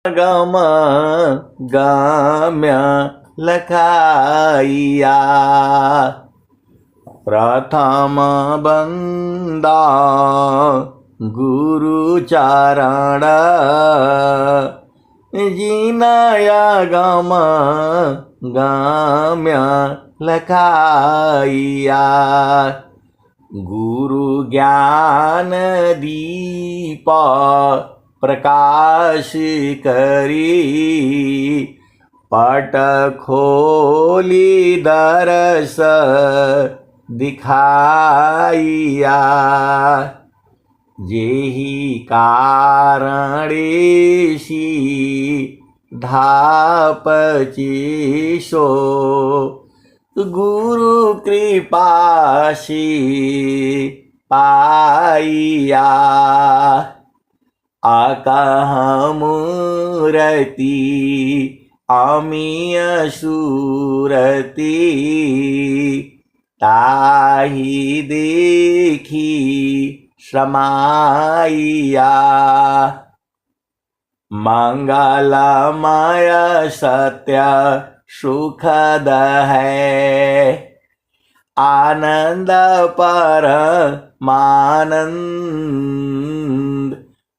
गम गम्य लखाइया प्रथम बंदा गुरु चरण जिनया गम गम्य लखाइया गुरु ज्ञान दीप प्रकाश करी पट खोली दरस दिखाइया जेहि कारणेशी धापचिसो गुरु कृपाशी पाइया आकह मूरति अमीय सूरति ताहि देखी समाइया मंगलमय सत्य सुखद है आनंद परमानंद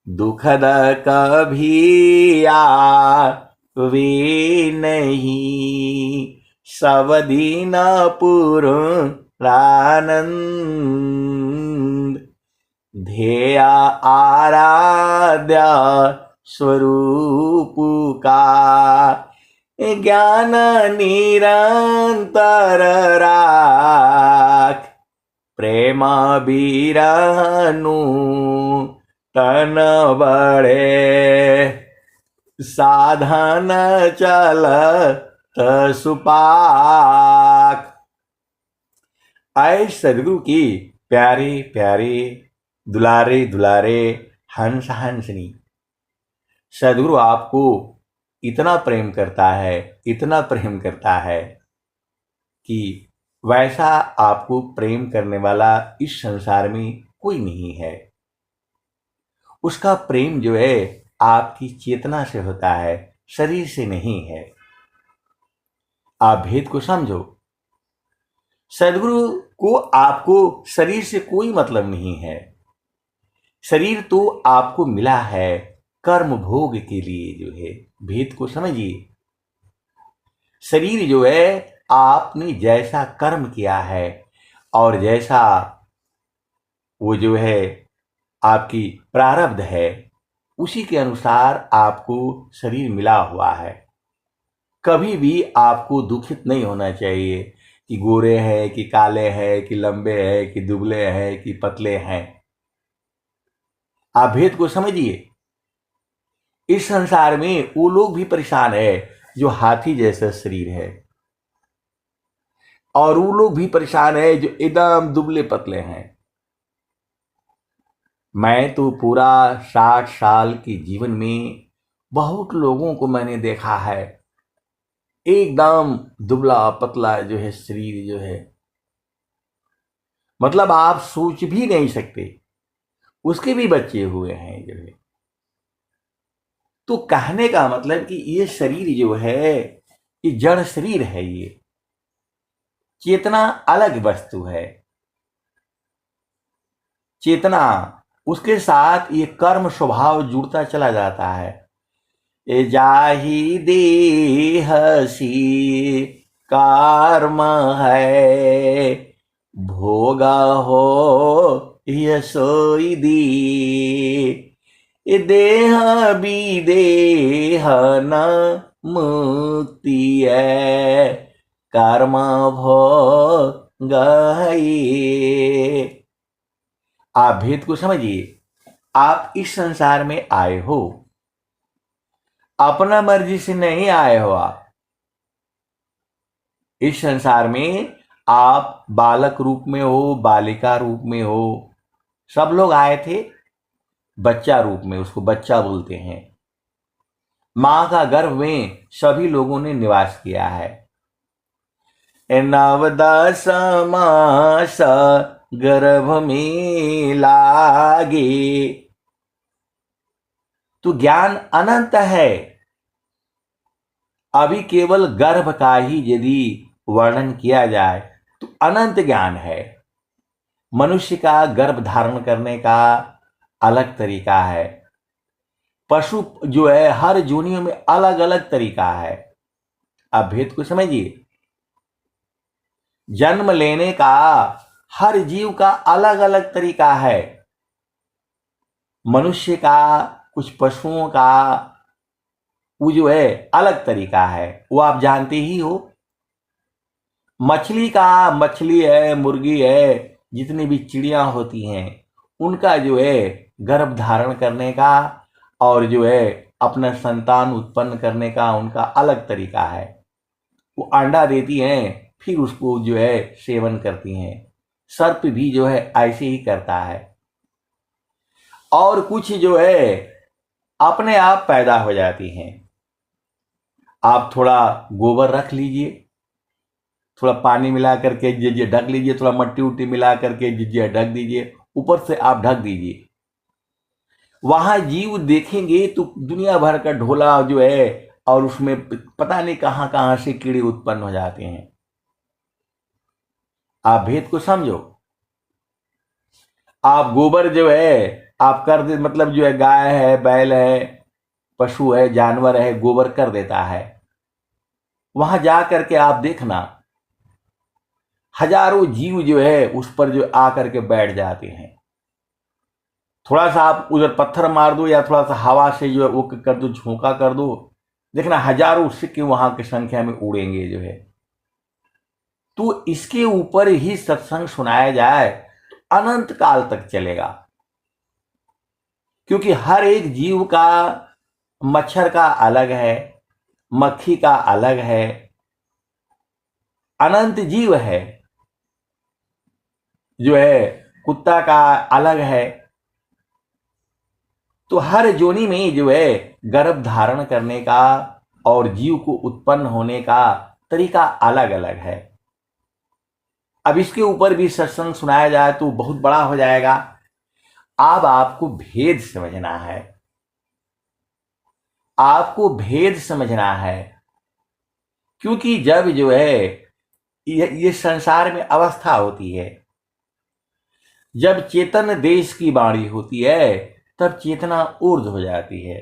दुखद कभी आवे नहीं सब दिन पूर्णानंद ध्येय आराध्य स्वरूप का ज्ञान निरंतर राख प्रेम बिरहनु तन बड़े साधन चल सुपाक। आए सदगुरु की प्यारे प्यारे दुलारे दुलारे हंस हंसनी, सदगुरु आपको इतना प्रेम करता है, इतना प्रेम करता है कि वैसा आपको प्रेम करने वाला इस संसार में कोई नहीं है। उसका प्रेम जो है आपकी चेतना से होता है, शरीर से नहीं है। आप भेद को समझो। सदगुरु को आपको शरीर से कोई मतलब नहीं है। शरीर तो आपको मिला है कर्म भोग के लिए, जो है भेद को समझिए। शरीर जो है आपने जैसा कर्म किया है और जैसा वो जो है आपकी प्रारब्ध है, उसी के अनुसार आपको शरीर मिला हुआ है। कभी भी आपको दुखित नहीं होना चाहिए कि गोरे हैं कि काले हैं कि लंबे हैं कि दुबले हैं कि पतले हैं। आप भेद को समझिए। इस संसार में वो लोग भी परेशान है जो हाथी जैसा शरीर है, और वो लोग भी परेशान है जो एकदम दुबले पतले हैं। मैं तो पूरा 60 साल के जीवन में बहुत लोगों को मैंने देखा है, एकदम दुबला पतला जो है शरीर जो है, मतलब आप सोच भी नहीं सकते। उसके भी बच्चे हुए हैं जो है। तो कहने का मतलब कि ये शरीर जो है ये जड़ शरीर है, ये चेतना अलग वस्तु है। चेतना उसके साथ ये कर्म स्वभाव जुड़ता चला जाता है। ए जाहि देहसी कर्म है भोग हो यह सोई दी देह विदेह न मुक्ति है कर्म भोग है। आप भेद को समझिए। आप इस संसार में आए हो, अपना मर्जी से नहीं आए हो। आप इस संसार में आप बालक रूप में हो, बालिका रूप में हो। सब लोग आए थे बच्चा रूप में, उसको बच्चा बोलते हैं। मां का गर्भ में सभी लोगों ने निवास किया है। 9-10 मास गर्भ में लागे। तो ज्ञान अनंत है, अभी केवल गर्भ का ही यदि वर्णन किया जाए तो अनंत ज्ञान है। मनुष्य का गर्भ धारण करने का अलग तरीका है। पशु जो है हर योनियों में अलग अलग तरीका है। आप भेद को समझिए। जन्म लेने का हर जीव का अलग अलग तरीका है। मनुष्य का, कुछ पशुओं का वो जो है अलग तरीका है, वो आप जानते ही हो। मछली का, मछली है, मुर्गी है, जितनी भी चिड़िया होती हैं उनका जो है गर्भ धारण करने का और जो है अपना संतान उत्पन्न करने का उनका अलग तरीका है। वो अंडा देती हैं, फिर उसको जो है सेवन करती हैं। सर्प भी जो है ऐसे ही करता है। और कुछ जो है अपने आप पैदा हो जाती हैं। आप थोड़ा गोबर रख लीजिए, थोड़ा पानी मिला करके दीजिए, ढक लीजिए, थोड़ा मट्टी उट्टी मिला करके दीजिए, ढक दीजिए, ऊपर से आप ढक दीजिए। वहां जीव देखेंगे तो दुनिया भर का ढोला जो है, और उसमें पता नहीं कहां कहां से कीड़े उत्पन्न हो जाते हैं। आप भेद को समझो। आप गोबर जो है आप कर दे, मतलब जो है गाय है, बैल है, पशु है, जानवर है, गोबर कर देता है। वहां जा करके आप देखना हजारों जीव जो है उस पर जो आकर के बैठ जाते हैं। थोड़ा सा आप उधर पत्थर मार दो या थोड़ा सा हवा से जो है वो कर दो, झोंका कर दो, देखना हजारों सिक्के वहां की संख्या में उड़ेंगे जो है। तो इसके ऊपर ही सत्संग सुनाया जाए तो अनंत काल तक चलेगा। क्योंकि हर एक जीव का, मच्छर का अलग है, मक्खी का अलग है, अनंत जीव है। जो है कुत्ता का अलग है। तो हर जोनी में जो है गर्भ धारण करने का और जीव को उत्पन्न होने का तरीका अलग अलग है। अब इसके ऊपर भी सत्संग सुनाया जाए तो बहुत बड़ा हो जाएगा। अब आपको भेद समझना है, आपको भेद समझना है। क्योंकि जब जो है ये संसार में अवस्था होती है, जब चेतन देश की वाणी होती है तब चेतना ऊर्ध्व हो जाती है।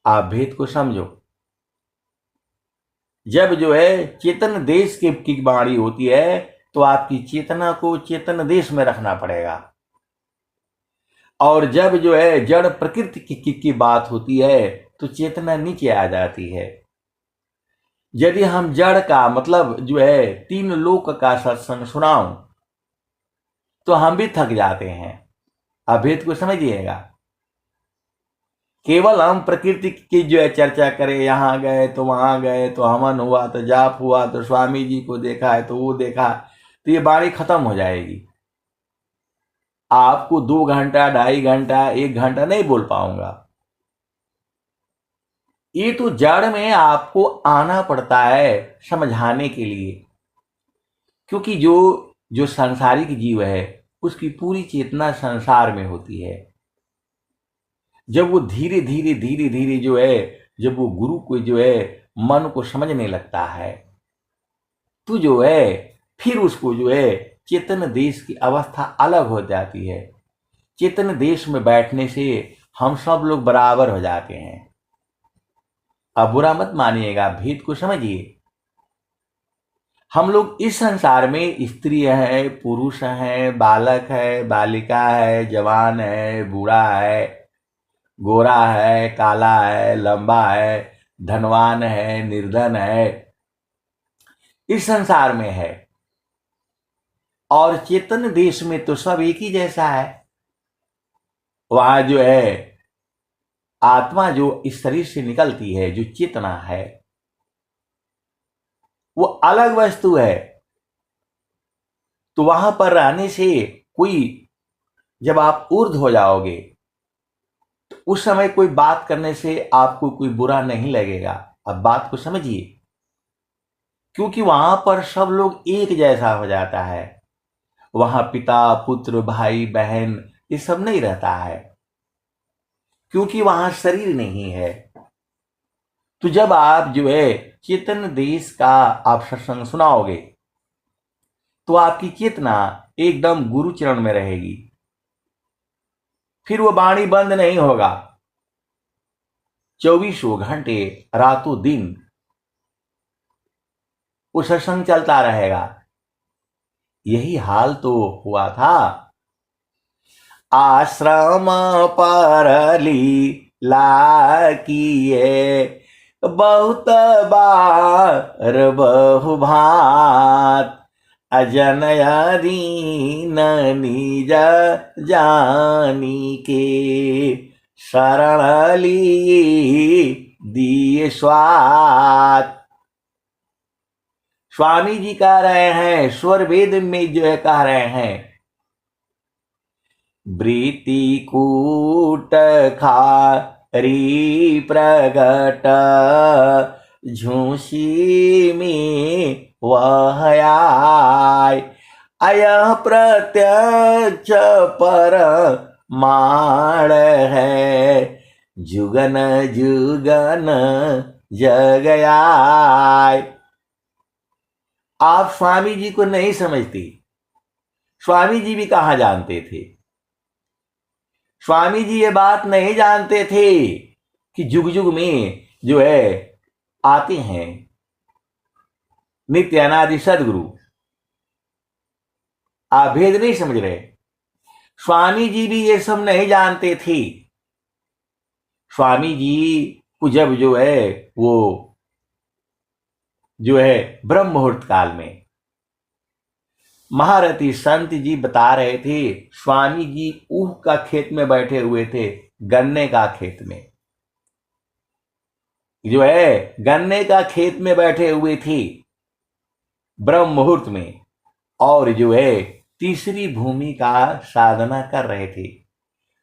आप भेद को समझो। जब जो है चेतन देश की वाणी होती है तो आपकी चेतना को चेतन देश में रखना पड़ेगा। और जब जो है जड़ प्रकृति की बात होती है तो चेतना नीचे आ जाती है। यदि हम जड़ का, मतलब जो है तीन लोक का सत्संग सुनाऊं तो हम भी थक जाते हैं। अभेद को समझिएगा। केवल हम प्रकृति की जो है चर्चा करें, यहां गए तो वहां गए तो हवन हुआ तो जाप हुआ तो स्वामी जी को देखा है तो वो देखा, तो ये वाणी खत्म हो जाएगी। आपको 2 घंटा, 2.5 घंटा, 1 घंटा नहीं बोल पाऊंगा। ये तो जड़ में आपको आना पड़ता है समझाने के लिए। क्योंकि जो जो सांसारिक जीव है उसकी पूरी चेतना संसार में होती है। जब वो धीरे धीरे धीरे धीरे जो है, जब वो गुरु को जो है मन को समझने लगता है तो जो है फिर उसको जो है चेतन देश की अवस्था अलग हो जाती है। चेतन देश में बैठने से हम सब लोग बराबर हो जाते हैं। अब बुरा मत मानिएगा, भेद को समझिए। हम लोग इस संसार में स्त्री है, पुरुष है, बालक है, बालिका है, जवान है, बूढ़ा है, गोरा है, काला है, लंबा है, धनवान है, निर्धन है, इस संसार में है। और चेतन देश में तो सब एक ही जैसा है। वहां जो है आत्मा जो इस शरीर से निकलती है, जो चेतना है, वो अलग वस्तु है। तो वहां पर रहने से कोई, जब आप ऊर्ध्व हो जाओगे तो उस समय कोई बात करने से आपको कोई बुरा नहीं लगेगा। अब बात को समझिए। क्योंकि वहां पर सब लोग एक जैसा हो जाता है। वहां पिता पुत्र भाई बहन ये सब नहीं रहता है। क्योंकि वहां शरीर नहीं है। तो जब आप जो है चेतन देश का आप सत्संग सुनाओगे तो आपकी चेतना एकदम गुरु चरण में रहेगी, फिर वो वाणी बंद नहीं होगा। 24 घंटे रातों दिन वो सत्संग चलता रहेगा। यही हाल तो हुआ था आश्रम पर लीला किए बहुत बार बहुभात, अजनय दीन निज जानी के शरण ली दिए स्वात। स्वामी जी कह रहे हैं, स्वर वेद में जो है कह रहे हैं, वृत्ति कूट खारी प्रगट झूसी में वह आय, अयह प्रत्यक्ष पर माण है, जुगन जुगन जगयाय। आप स्वामी जी को नहीं समझती। स्वामी जी भी कहां जानते थे? स्वामी जी ये बात नहीं जानते थे कि जुग जुग में जो है आते हैं नित्य अनादि सदगुरु। आप भेद नहीं समझ रहे। स्वामी जी भी ये सब नहीं जानते थे। स्वामी जी को जब जो है वो जो है ब्रह्म मुहूर्त काल में महारथी संत जी बता रहे थे, स्वामी जी ऊख का खेत में बैठे हुए थे, गन्ने का खेत में जो है गन्ने का खेत में बैठे हुए थे ब्रह्म मुहूर्त में, और जो है तीसरी भूमि का साधना कर रहे थे।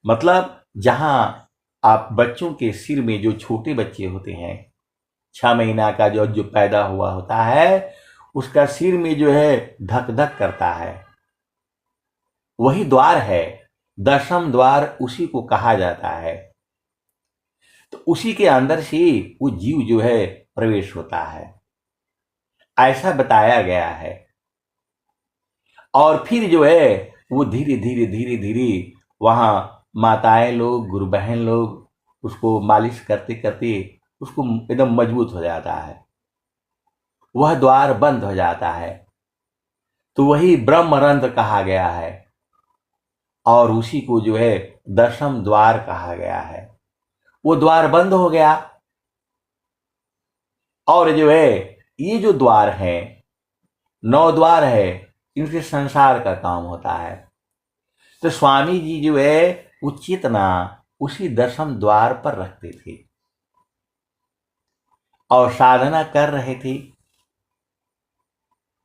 मतलब जहां आप बच्चों के सिर में जो छोटे बच्चे होते हैं, 6 महीना का जो जो पैदा हुआ होता है, उसका सिर में जो है धक धक करता है, वही द्वार है, 10म द्वार उसी को कहा जाता है। तो उसी के अंदर से वो जीव जो है प्रवेश होता है, ऐसा बताया गया है। और फिर जो है वो धीरे धीरे धीरे धीरे वहां माताएं लोग, गुरु बहन लोग उसको मालिश करते करते उसको एकदम मजबूत हो जाता है, वह द्वार बंद हो जाता है। तो वही ब्रह्मरंध्र कहा गया है, और उसी को जो है 10म द्वार कहा गया है। वो द्वार बंद हो गया, और जो है ये जो द्वार है 9 द्वार है, इनसे संसार का काम होता है। तो स्वामी जी जो है वो चेतना उसी 10म द्वार पर रखते थे और साधना कर रहे थे।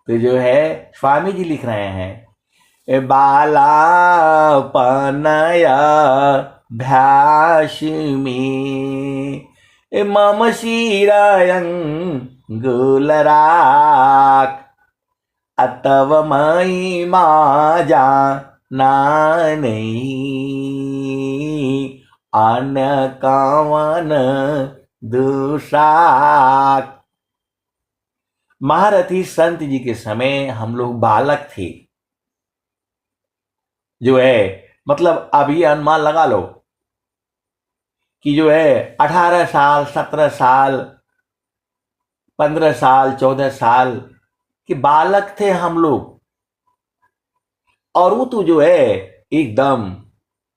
तो जो है स्वामी जी लिख रहे हैं, बालापनया भ्यास में मम शिरयंगुलराक, अतव मई माजा नहीं अन्य कावन दुशाक। महारथी संत जी के समय हम लोग बालक थे, जो है मतलब अभी अनुमान लगा लो कि जो है 18 साल 17 साल 15 साल 14 साल के बालक थे हम लोग, और वो तो जो है एकदम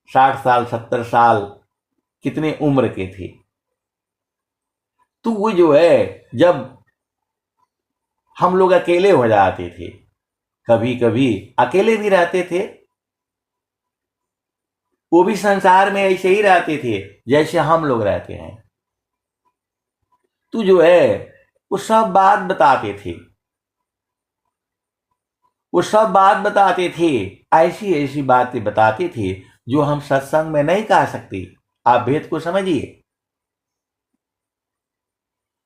60 साल 70 साल कितने उम्र के थे। तो वो जो है जब हम लोग अकेले हो जाते थे, कभी कभी अकेले भी रहते थे, वो भी संसार में ऐसे ही रहते थे जैसे हम लोग रहते हैं। तो जो है वो सब बात बताते थे, वो सब बात बताते थे, ऐसी ऐसी बातें बताते थे जो हम सत्संग में नहीं कह सकते। आप भेद को समझिए।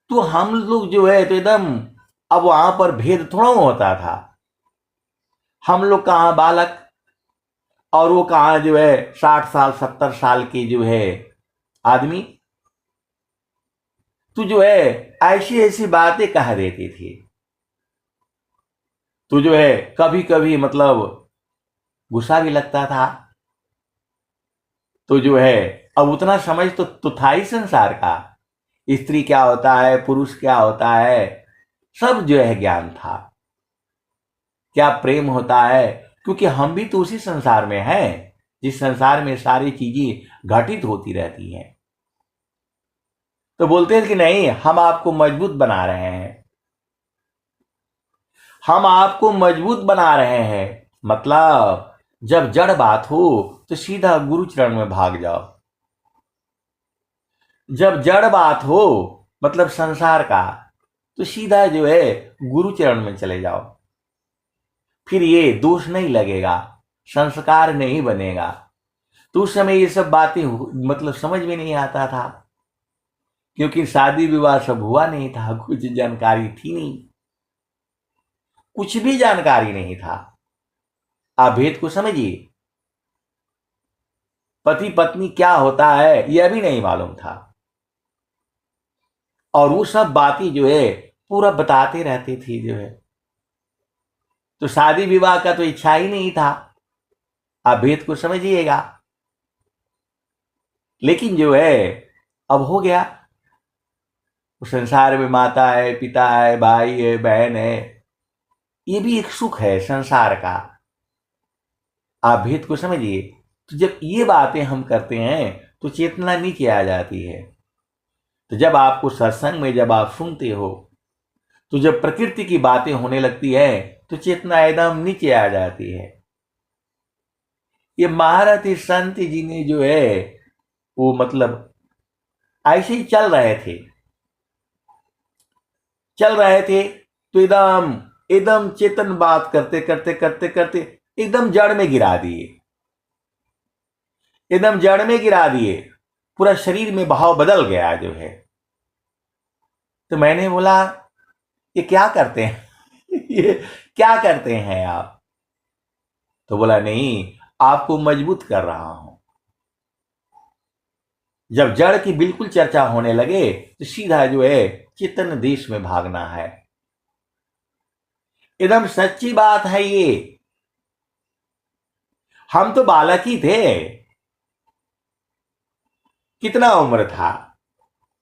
तो हम लोग जो है तो एकदम अब वहां पर भेद थोड़ा होता था। हम लोग कहाँ बालक, और वो कहाँ जो है 60 साल 70 साल के जो है आदमी। तू जो है ऐसी ऐसी बातें कह देती थी, तू जो है कभी कभी मतलब गुस्सा भी लगता था। तो जो है अब उतना समझ तो था ही संसार का, स्त्री क्या होता है, पुरुष क्या होता है, सब जो है ज्ञान था। क्या प्रेम होता है, क्योंकि हम भी तो उसी संसार में हैं जिस संसार में सारी चीजें घटित होती रहती हैं। तो बोलते हैं कि नहीं, हम आपको मजबूत बना रहे हैं, हम आपको मजबूत बना रहे हैं। मतलब जब जड़ बात हो तो सीधा गुरु चरण में भाग जाओ। जब जड़ बात हो मतलब संसार का, तो सीधा जो है गुरु चरण में चले जाओ। फिर ये दोष नहीं लगेगा, संस्कार नहीं बनेगा। तो उस समय ये सब बातें मतलब समझ में नहीं आता था, क्योंकि शादी विवाह सब हुआ नहीं था, कुछ जानकारी थी नहीं, कुछ भी जानकारी नहीं था। आप भेद को समझिए, पति पत्नी क्या होता है यह भी नहीं मालूम था। और वो सब बातें जो है पूरा बताते रहते थे जो है। तो शादी विवाह का तो इच्छा ही नहीं था, आप भेद को समझिएगा। लेकिन जो है अब हो गया। उस संसार में माता है, पिता है, भाई है, बहन है, ये भी एक सुख है संसार का। आप भेद को समझिए। तो जब ये बातें हम करते हैं तो चेतना नीचे आ जाती है। तो जब आपको सत्संग में जब आप सुनते हो, तो जब प्रकृति की बातें होने लगती है तो चेतना एकदम नीचे आ जाती है। ये महारथी संत जी ने जो है वो मतलब ऐसे ही चल रहे थे तो एकदम एकदम चेतन बात करते करते करते करते एकदम जड़ में गिरा दिए, एकदम जड़ में गिरा दिए, पूरा शरीर में भाव बदल गया जो है। तो मैंने बोला ये क्या करते हैं ये क्या करते हैं आप? तो बोला नहीं, आपको मजबूत कर रहा हूं। जब जड़ की बिल्कुल चर्चा होने लगे तो सीधा जो है चेतन देश में भागना है। एकदम सच्ची बात है ये। हम तो बालक ही थे, कितना उम्र था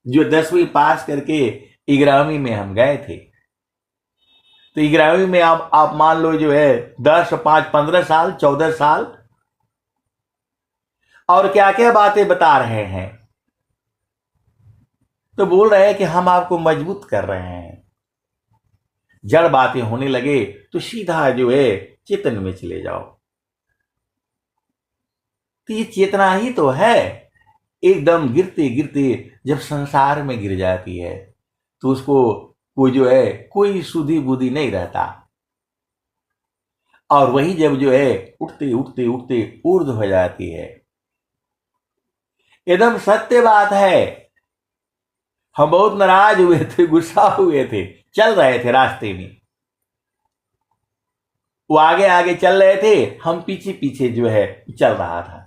जो 10वीं पास करके 11वीं में हम गए थे। तो 11वीं में आप मान लो जो है 10 5 15 साल 14 साल, और क्या क्या बातें बता रहे हैं। तो बोल रहे हैं कि हम आपको मजबूत कर रहे हैं। जड़ बातें होने लगे तो सीधा जो है चेतन में चले जाओ। तो ये चेतना ही तो है। एकदम गिरते गिरते जब संसार में गिर जाती है तो उसको कोई जो है कोई सुधी बुद्धि नहीं रहता। और वही जब जो है उठते उठते उठते ऊर्ध्व हो जाती है। एकदम सत्य बात है। हम बहुत नाराज हुए थे, गुस्सा हुए थे, चल रहे थे रास्ते में, वो आगे आगे चल रहे थे, हम पीछे पीछे जो है चल रहा था।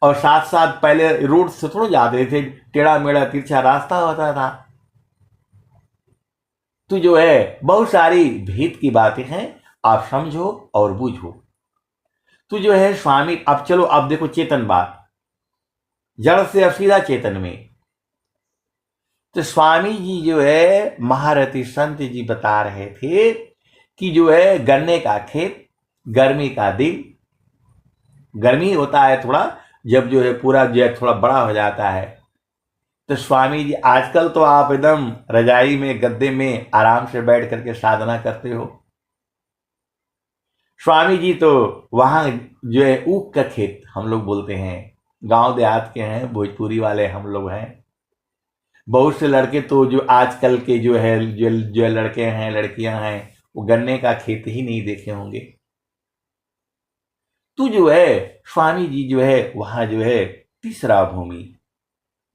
और साथ साथ पहले रोड से थोड़ा जाते थे, टेढ़ा मेढ़ा तिरछा रास्ता होता था। तो जो है बहुत सारी भेद की बातें हैं, आप समझो और बूझो। तो जो है स्वामी, अब चलो अब देखो चेतन बात, जड़ से अब सीधा चेतन में। तो स्वामी जी जो है महारथी संत जी बता रहे थे कि जो है गन्ने का खेत, गर्मी का दिन, गर्मी होता है थोड़ा, जब जो है पूरा जो है थोड़ा बड़ा हो जाता है। तो स्वामी जी, आजकल तो आप एकदम रजाई में गद्दे में आराम से बैठ करके साधना करते हो। स्वामी जी तो वहां जो है ऊख का खेत हम लोग बोलते हैं, गांव देहात के हैं, भोजपुरी वाले हम लोग हैं। बहुत से लड़के तो जो आजकल के जो है जो लड़के हैं लड़कियां हैं, वो गन्ने का खेत ही नहीं देखे होंगे। तो जो है स्वामी जी जो है वहां जो है तीसरा भूमि,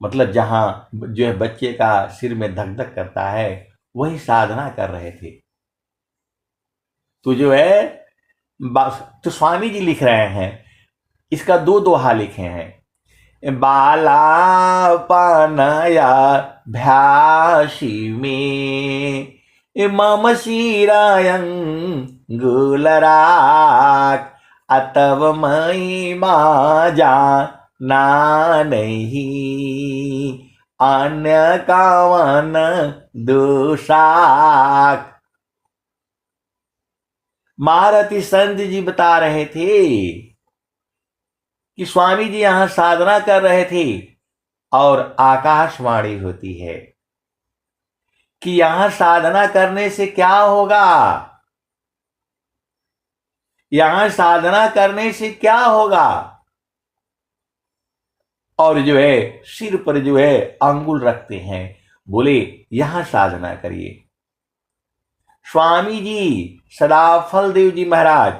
मतलब जहां जो है बच्चे का सिर में धक धक करता है, वही साधना कर रहे थे। तो जो है तो स्वामी जी लिख रहे हैं, इसका दो दोहा लिखे हैं। बालापनया भ्यासी में मम शिरायंगुलराक अतव मई माजा ना नहीं अन्य कावन दोषाक। महारथी संत जी बता रहे थे कि स्वामी जी यहां साधना कर रहे थे और आकाशवाणी होती है कि यहां साधना करने से क्या होगा, यहां साधना करने से क्या होगा। और जो है सिर पर जो है अंगुल रखते हैं, बोले यहां साधना करिए। स्वामी जी सदाफल देव जी महाराज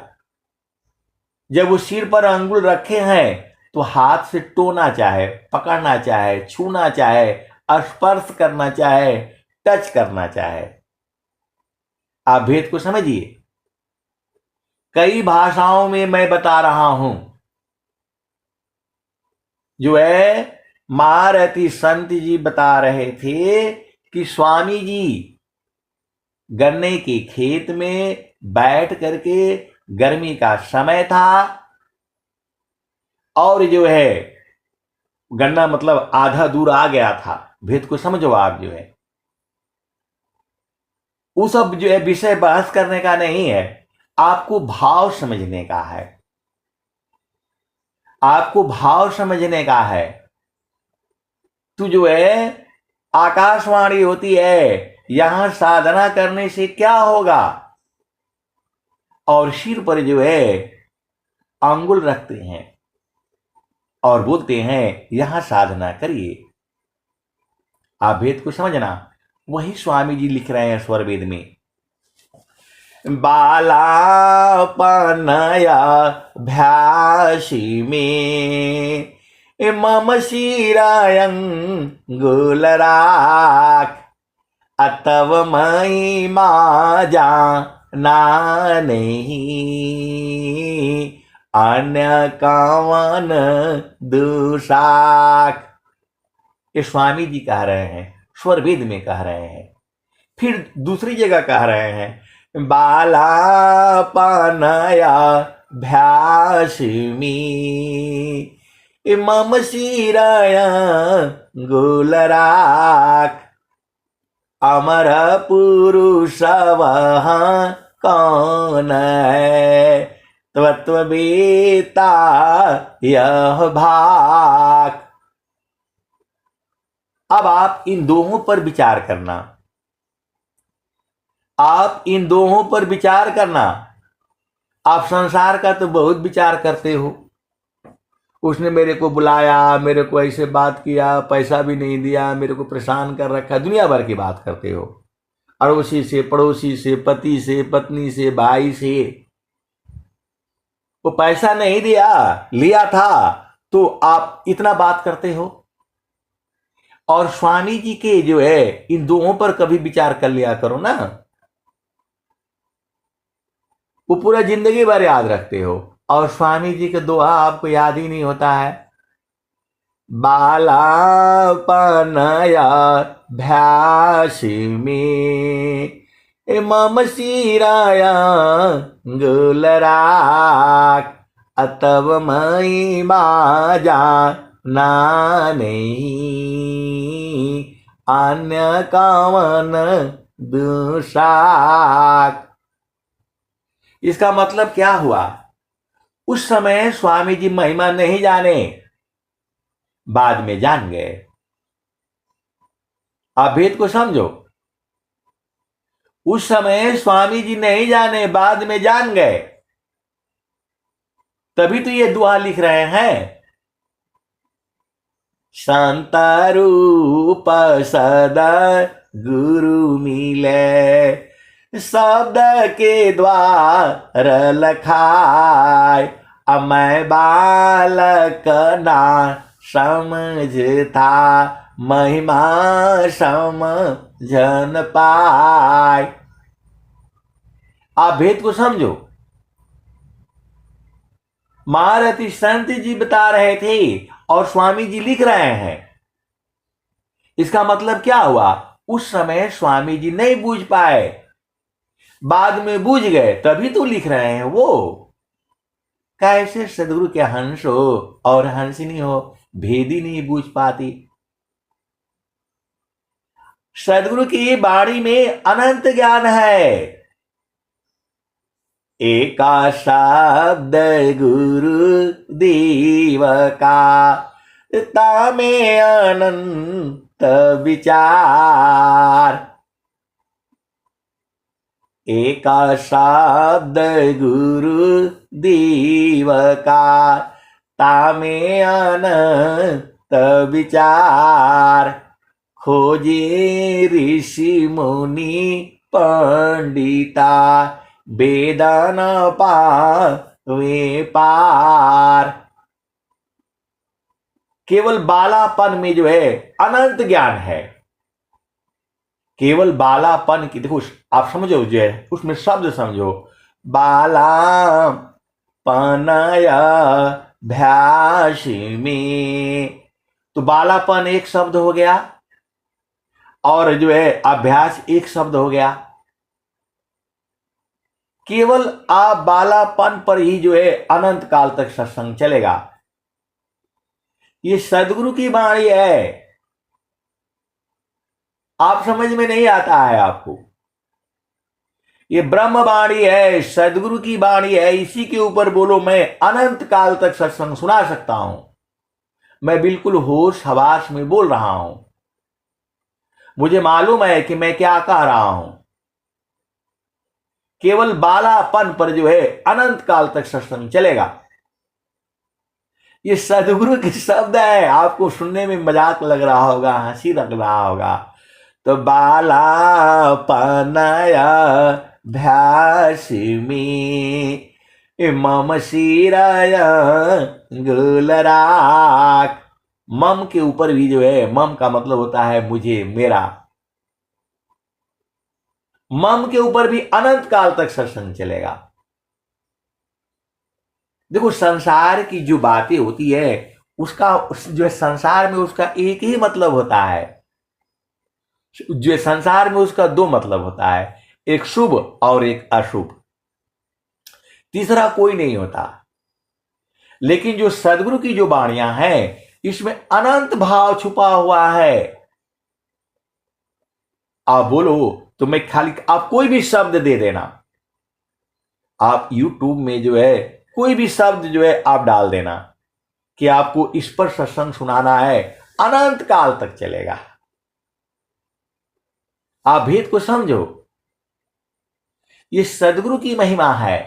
जब वो सिर पर अंगुल रखे हैं तो हाथ से टोना चाहे, पकड़ना चाहे, छूना चाहे, स्पर्श करना चाहे, टच करना चाहे। आप भेद को समझिए। कई भाषाओं में मैं बता रहा हूं। जो है महारथी संत जी बता रहे थे कि स्वामी जी गन्ने के खेत में बैठ करके, गर्मी का समय था और जो है गन्ना मतलब आधा दूर आ गया था। भेद को समझो आप। जो है वो सब जो है विषय बहस करने का नहीं है, आपको भाव समझने का है, आपको भाव समझने का है। तो जो है आकाशवाणी होती है, यहां साधना करने से क्या होगा, और सिर पर जो है अंगुल रखते हैं और बोलते हैं यहां साधना करिए। आप भेद को समझना। वही स्वामी जी लिख रहे हैं स्वर वेद में, बालापनया भ्यासी में मम शिरायंगुलराक अतव मई माजा ना नहीं अन्य कावन दुषाक। ये स्वामी जी कह रहे हैं, स्वर वेद में कह रहे हैं। फिर दूसरी जगह कह रहे हैं बालापनया भ्यासी मम शिरायंगुलराक अमर पुरुष वह कौन है तत्ववेता यह भाग। अब आप इन दोनों पर विचार करना, आप इन दोनों पर विचार करना। आप संसार का तो बहुत विचार करते हो, उसने मेरे को बुलाया, मेरे को ऐसे बात किया, पैसा भी नहीं दिया, मेरे को परेशान कर रखा, दुनिया भर की बात करते हो। अड़ोसी से, पड़ोसी से, पति से, पत्नी से, भाई से। वो पैसा नहीं दिया, लिया था तो आप इतना बात करते हो। और स्वामी जी के जो है इन दोनों पर कभी विचार कर लिया करो ना, वो पूरा जिंदगी भर याद रखते हो। और स्वामी जी का दोहा आपको याद ही नहीं होता है, बालापनया भ्यासी में मम शिरायंगुलराक अतव मई माजा ना नहीं अन्य कावन दुषाक। इसका मतलब क्या हुआ, उस समय स्वामी जी महिमा नहीं जाने, बाद में जान गए। आप भेद को समझो। उस समय स्वामी जी नहीं जाने, बाद में जान गए। तभी तो ये दुआ लिख रहे हैं, संत रूप सदा गुरु मिले शब्द के द्वार लखाए मैं बालक ना समझता महिमा समझन पाए। आप भेद को समझो। महारथी संत जी बता रहे थे और स्वामी जी लिख रहे हैं। इसका मतलब क्या हुआ? उस समय स्वामी जी नहीं बूझ पाए, बाद में बूझ गए, तभी तो लिख रहे हैं वो। कैसे सदगुरु के हंस हो और हंसिनी हो, भेद ही नहीं बूझ पाती। सदगुरु की वाणी में अनंत ज्ञान है। एका शब्द गुरु देव का, तामे अनंत विचार। एका शब्द गुरु देव का, तामे अनंत विचार। खोजे ऋषि मुनि पंडिता, वेदन पावे पार। केवल बालापन में जो है अनंत ज्ञान है। केवल बालापन की, देखो आप समझो जो है उसमें शब्द समझो, बाला पनया भ्यास में, तो बालापन एक शब्द हो गया और जो है अभ्यास एक शब्द हो गया। केवल आप बालापन पर ही जो है अनंत काल तक सत्संग चलेगा। ये सदगुरु की वाणी है, आप समझ में नहीं आता है आपको। ये ब्रह्म वाणी है, सदगुरु की वाणी है। इसी के ऊपर बोलो मैं अनंत काल तक सत्संग सुना सकता हूं। मैं बिल्कुल होश हवास में बोल रहा हूं, मुझे मालूम है कि मैं क्या कह रहा हूं। केवल बालापन पर जो है अनंत काल तक सत्संग चलेगा। ये सदगुरु के शब्द है। आपको सुनने में मजाक लग रहा होगा, हंसी लग रहा होगा, तो बालापनया भ्यास में, मम शिराय गुलराख। मम के ऊपर भी जो है, मम का मतलब होता है मुझे, मेरा। मम के ऊपर भी अनंत काल तक सत्संग चलेगा। देखो संसार की जो बातें होती है उसका जो है संसार में उसका एक ही मतलब होता है। जो संसार में उसका दो मतलब होता है, एक शुभ और एक अशुभ, तीसरा कोई नहीं होता। लेकिन जो सदगुरु की जो वाणियां हैं इसमें अनंत भाव छुपा हुआ है। आप बोलो तो मैं खाली, आप कोई भी शब्द दे देना, आप YouTube में जो है कोई भी शब्द जो है आप डाल देना कि आपको इस पर सत्संग सुनाना है, अनंत काल तक चलेगा। आप भेद को समझो, ये सदगुरु की महिमा है।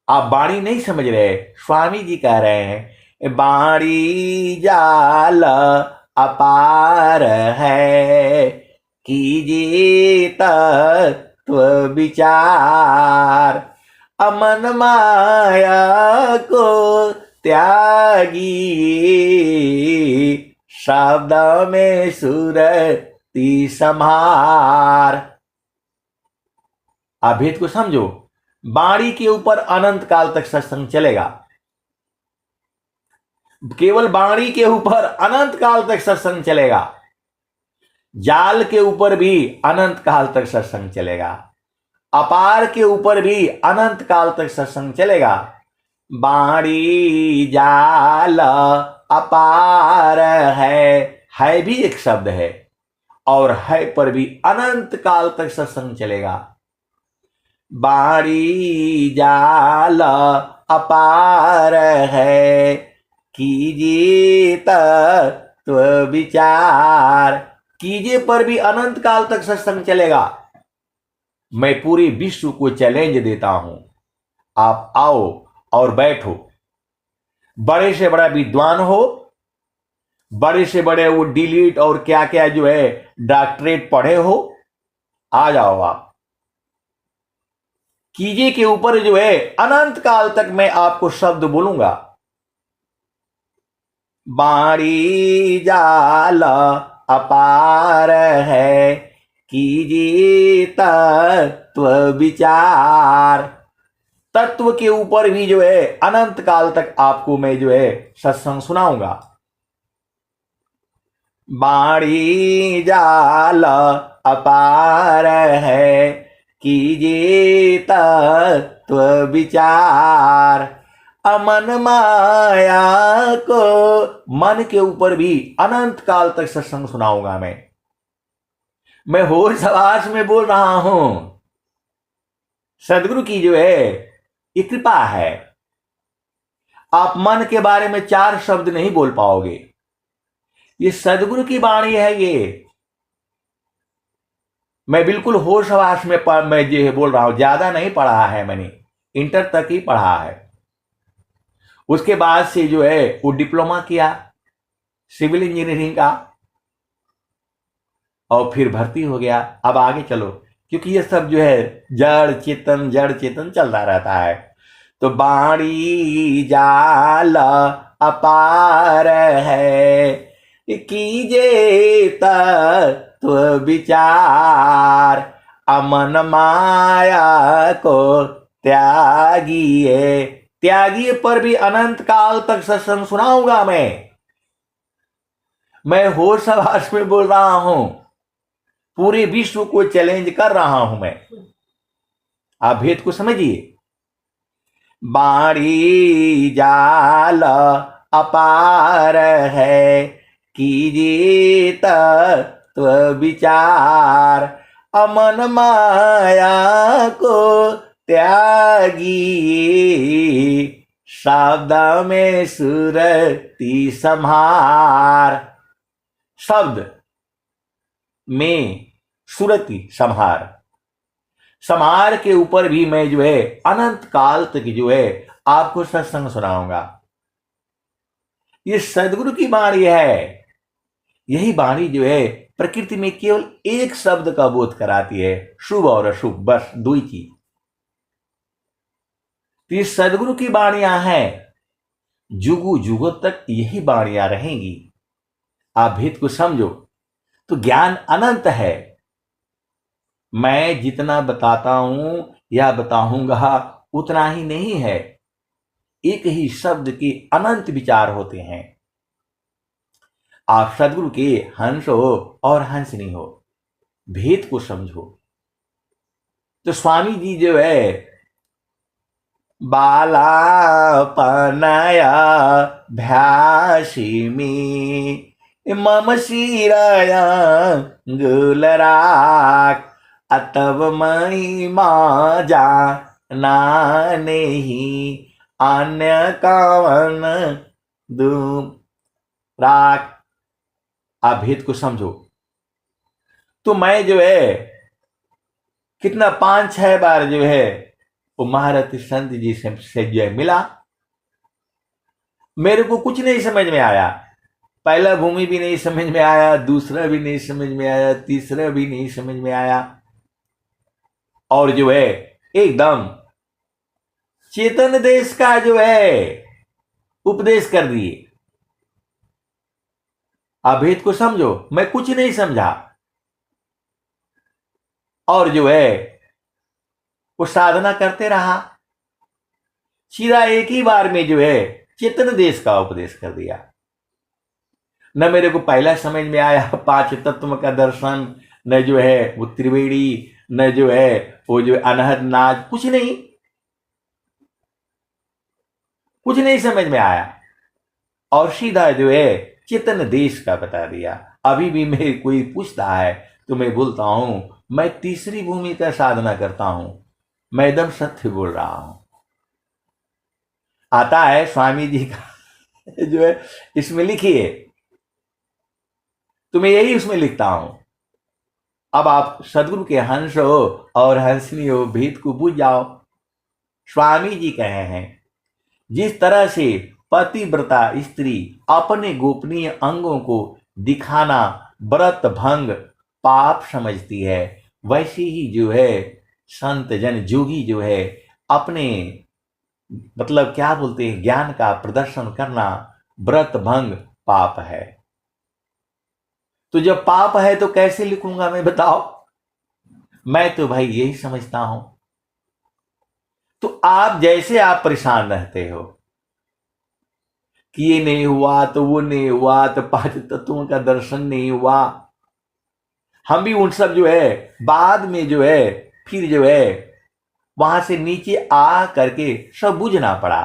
आप बाणी नहीं समझ रहे, स्वामी जी कह रहे हैं बाणी जाल अपार है, कीजिए तत्व विचार। अमन माया को त्यागी, शब्द में सुरति संहार। आप भेद को समझो, बाणी के ऊपर अनंत काल तक सत्संग चलेगा। केवल बाणी के ऊपर अनंत काल तक सत्संग चलेगा। जाल के ऊपर भी अनंत काल तक सत्संग चलेगा। अपार के ऊपर भी अनंत काल तक सत्संग चलेगा। बाणी जाल अपार है भी एक शब्द है, और है पर भी अनंत काल तक सत्संग चलेगा। बाणी जाल अपार है, कीजिए तत्व विचार। कीजिए पर भी अनंत काल तक सत्संग चलेगा। मैं पूरे विश्व को चैलेंज देता हूं, आप आओ और बैठो। बड़े से बड़ा विद्वान हो, बड़े से बड़े वो डिलीट और क्या क्या जो है डॉक्टरेट पढ़े हो, आ जाओ आप। कीजिए के ऊपर जो है अनंत काल तक मैं आपको शब्द बोलूंगा। बाणी जाल अपार है, कीजिए तत्व विचार। तत्व के ऊपर भी जो है अनंत काल तक आपको मैं जो है सत्संग सुनाऊंगा। बाणी जाल अपार है, कीजिए तत्व विचार। अमन माया को, मन के ऊपर भी अनंत काल तक सत्संग सुनाऊंगा मैं होश हवास में बोल रहा हूं। सदगुरु की जो है ये कृपा है। आप मन के बारे में 4 शब्द नहीं बोल पाओगे, ये सदगुरु की वाणी है। ये मैं बिल्कुल होश हवास में मैं जो है बोल रहा हूं। ज्यादा नहीं पढ़ा है मैंने, इंटर तक ही पढ़ा है। उसके बाद से जो है वो डिप्लोमा किया सिविल इंजीनियरिंग का, और फिर भर्ती हो गया। अब आगे चलो, क्योंकि ये सब जो है जड़ चेतन चलता रहता है। तो बाणी जाल अपार है, कीजे तत्व विचार। अमन माया को त्यागिए, त्यागिए पर भी अनंत काल तक सत्संग सुनाऊंगा मैं होश हवास में बोल रहा हूं। पूरे विश्व को चैलेंज कर रहा हूं मैं। आप भेद को समझिए। बाणी जाल अपार है, कीजिए तत्व विचार। अमन माया को त्यागिए, शब्द में सुरति संहार। शब्द में सुरति संहार, संहार के ऊपर भी मैं जो है अनंत काल तक जो है आपको सत्संग सुनाऊंगा। ये सदगुरु की वाणी है। यही वाणी जो है प्रकृति में केवल एक शब्द का बोध कराती है, शुभ और अशुभ, बस 2 ही चीज। तो ये सदगुरु की वाणियां हैं, जुगु जुगों तक यही वाणियां रहेंगी। आप भेद को समझो तो ज्ञान अनंत है। मैं जितना बताता हूं या बताऊंगा उतना ही नहीं है। एक ही शब्द के अनंत विचार होते हैं। आप सदगुरु के हंस हो और हंसनी हो, भेद को समझो। तो स्वामी जी जो है बाला पनाया भ्यासी में मम शिराया गुलराक। अतव महिमा जाना नहीं, अन्य कावन राख। आप भेद को समझो। तो मैं जो है कितना 5-6 बार जो है वो महारथी संत जी से जो है मिला। मेरे को कुछ नहीं समझ में आया। पहला भूमि भी नहीं समझ में आया, दूसरा भी नहीं समझ में आया, तीसरा भी नहीं समझ में आया, और जो है एकदम चेतन देश का जो है उपदेश कर दिए। आप भेद को समझो। मैं कुछ नहीं समझा, और जो है वो साधना करते रहा। सीधा एक ही बार में जो है चेतन देश का उपदेश कर दिया। न मेरे को पहला समझ में आया 5 तत्व का दर्शन, न जो है वो त्रिवेणी, न जो है वो जो अनहद नाद, कुछ नहीं समझ में आया। और सीधा जो है चेतन देश का बता दिया। अभी भी मेरे कोई पूछता है तो मैं बोलता हूं मैं तीसरी भूमि का साधना करता हूं। मैं एकदम सत्य बोल रहा हूं। आता है स्वामी जी का जो है इसमें लिखिए, तो मैं यही उसमें लिखता हूं। अब आप सदगुरु के हंस हो और हंसनी हो, भेद को बुझ जाओ। स्वामी जी कहे हैं जिस तरह से पतिव्रता स्त्री अपने गोपनीय अंगों को दिखाना व्रत भंग पाप समझती है, वैसे ही जो है संत जन जोगी जो है अपने मतलब क्या बोलते हैं ज्ञान का प्रदर्शन करना व्रत भंग पाप है। तो जब पाप है तो कैसे लिखूंगा मैं, बताओ। मैं तो भाई यही समझता हूं। तो आप जैसे आप परेशान रहते हो कि ये नहीं हुआ तो वो नहीं हुआ तो पांच तत्वों का दर्शन नहीं हुआ, हम भी उन सब जो है बाद में जो है फिर जो है वहां से नीचे आ करके सब बुझना पड़ा।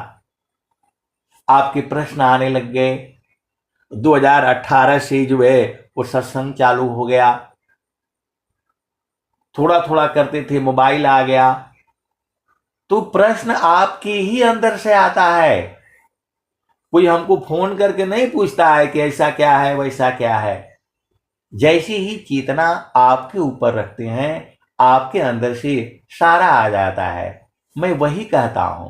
आपके प्रश्न आने लग गए। 2018 से जो है वो सत्संग चालू हो गया, थोड़ा थोड़ा करते थे, मोबाइल आ गया, तो प्रश्न आपके ही अंदर से आता है। कोई हमको फोन करके नहीं पूछता है कि ऐसा क्या है वैसा क्या है। जैसे ही चेतना आपके ऊपर रखते हैं, आपके अंदर से सारा आ जाता है। मैं वही कहता हूं,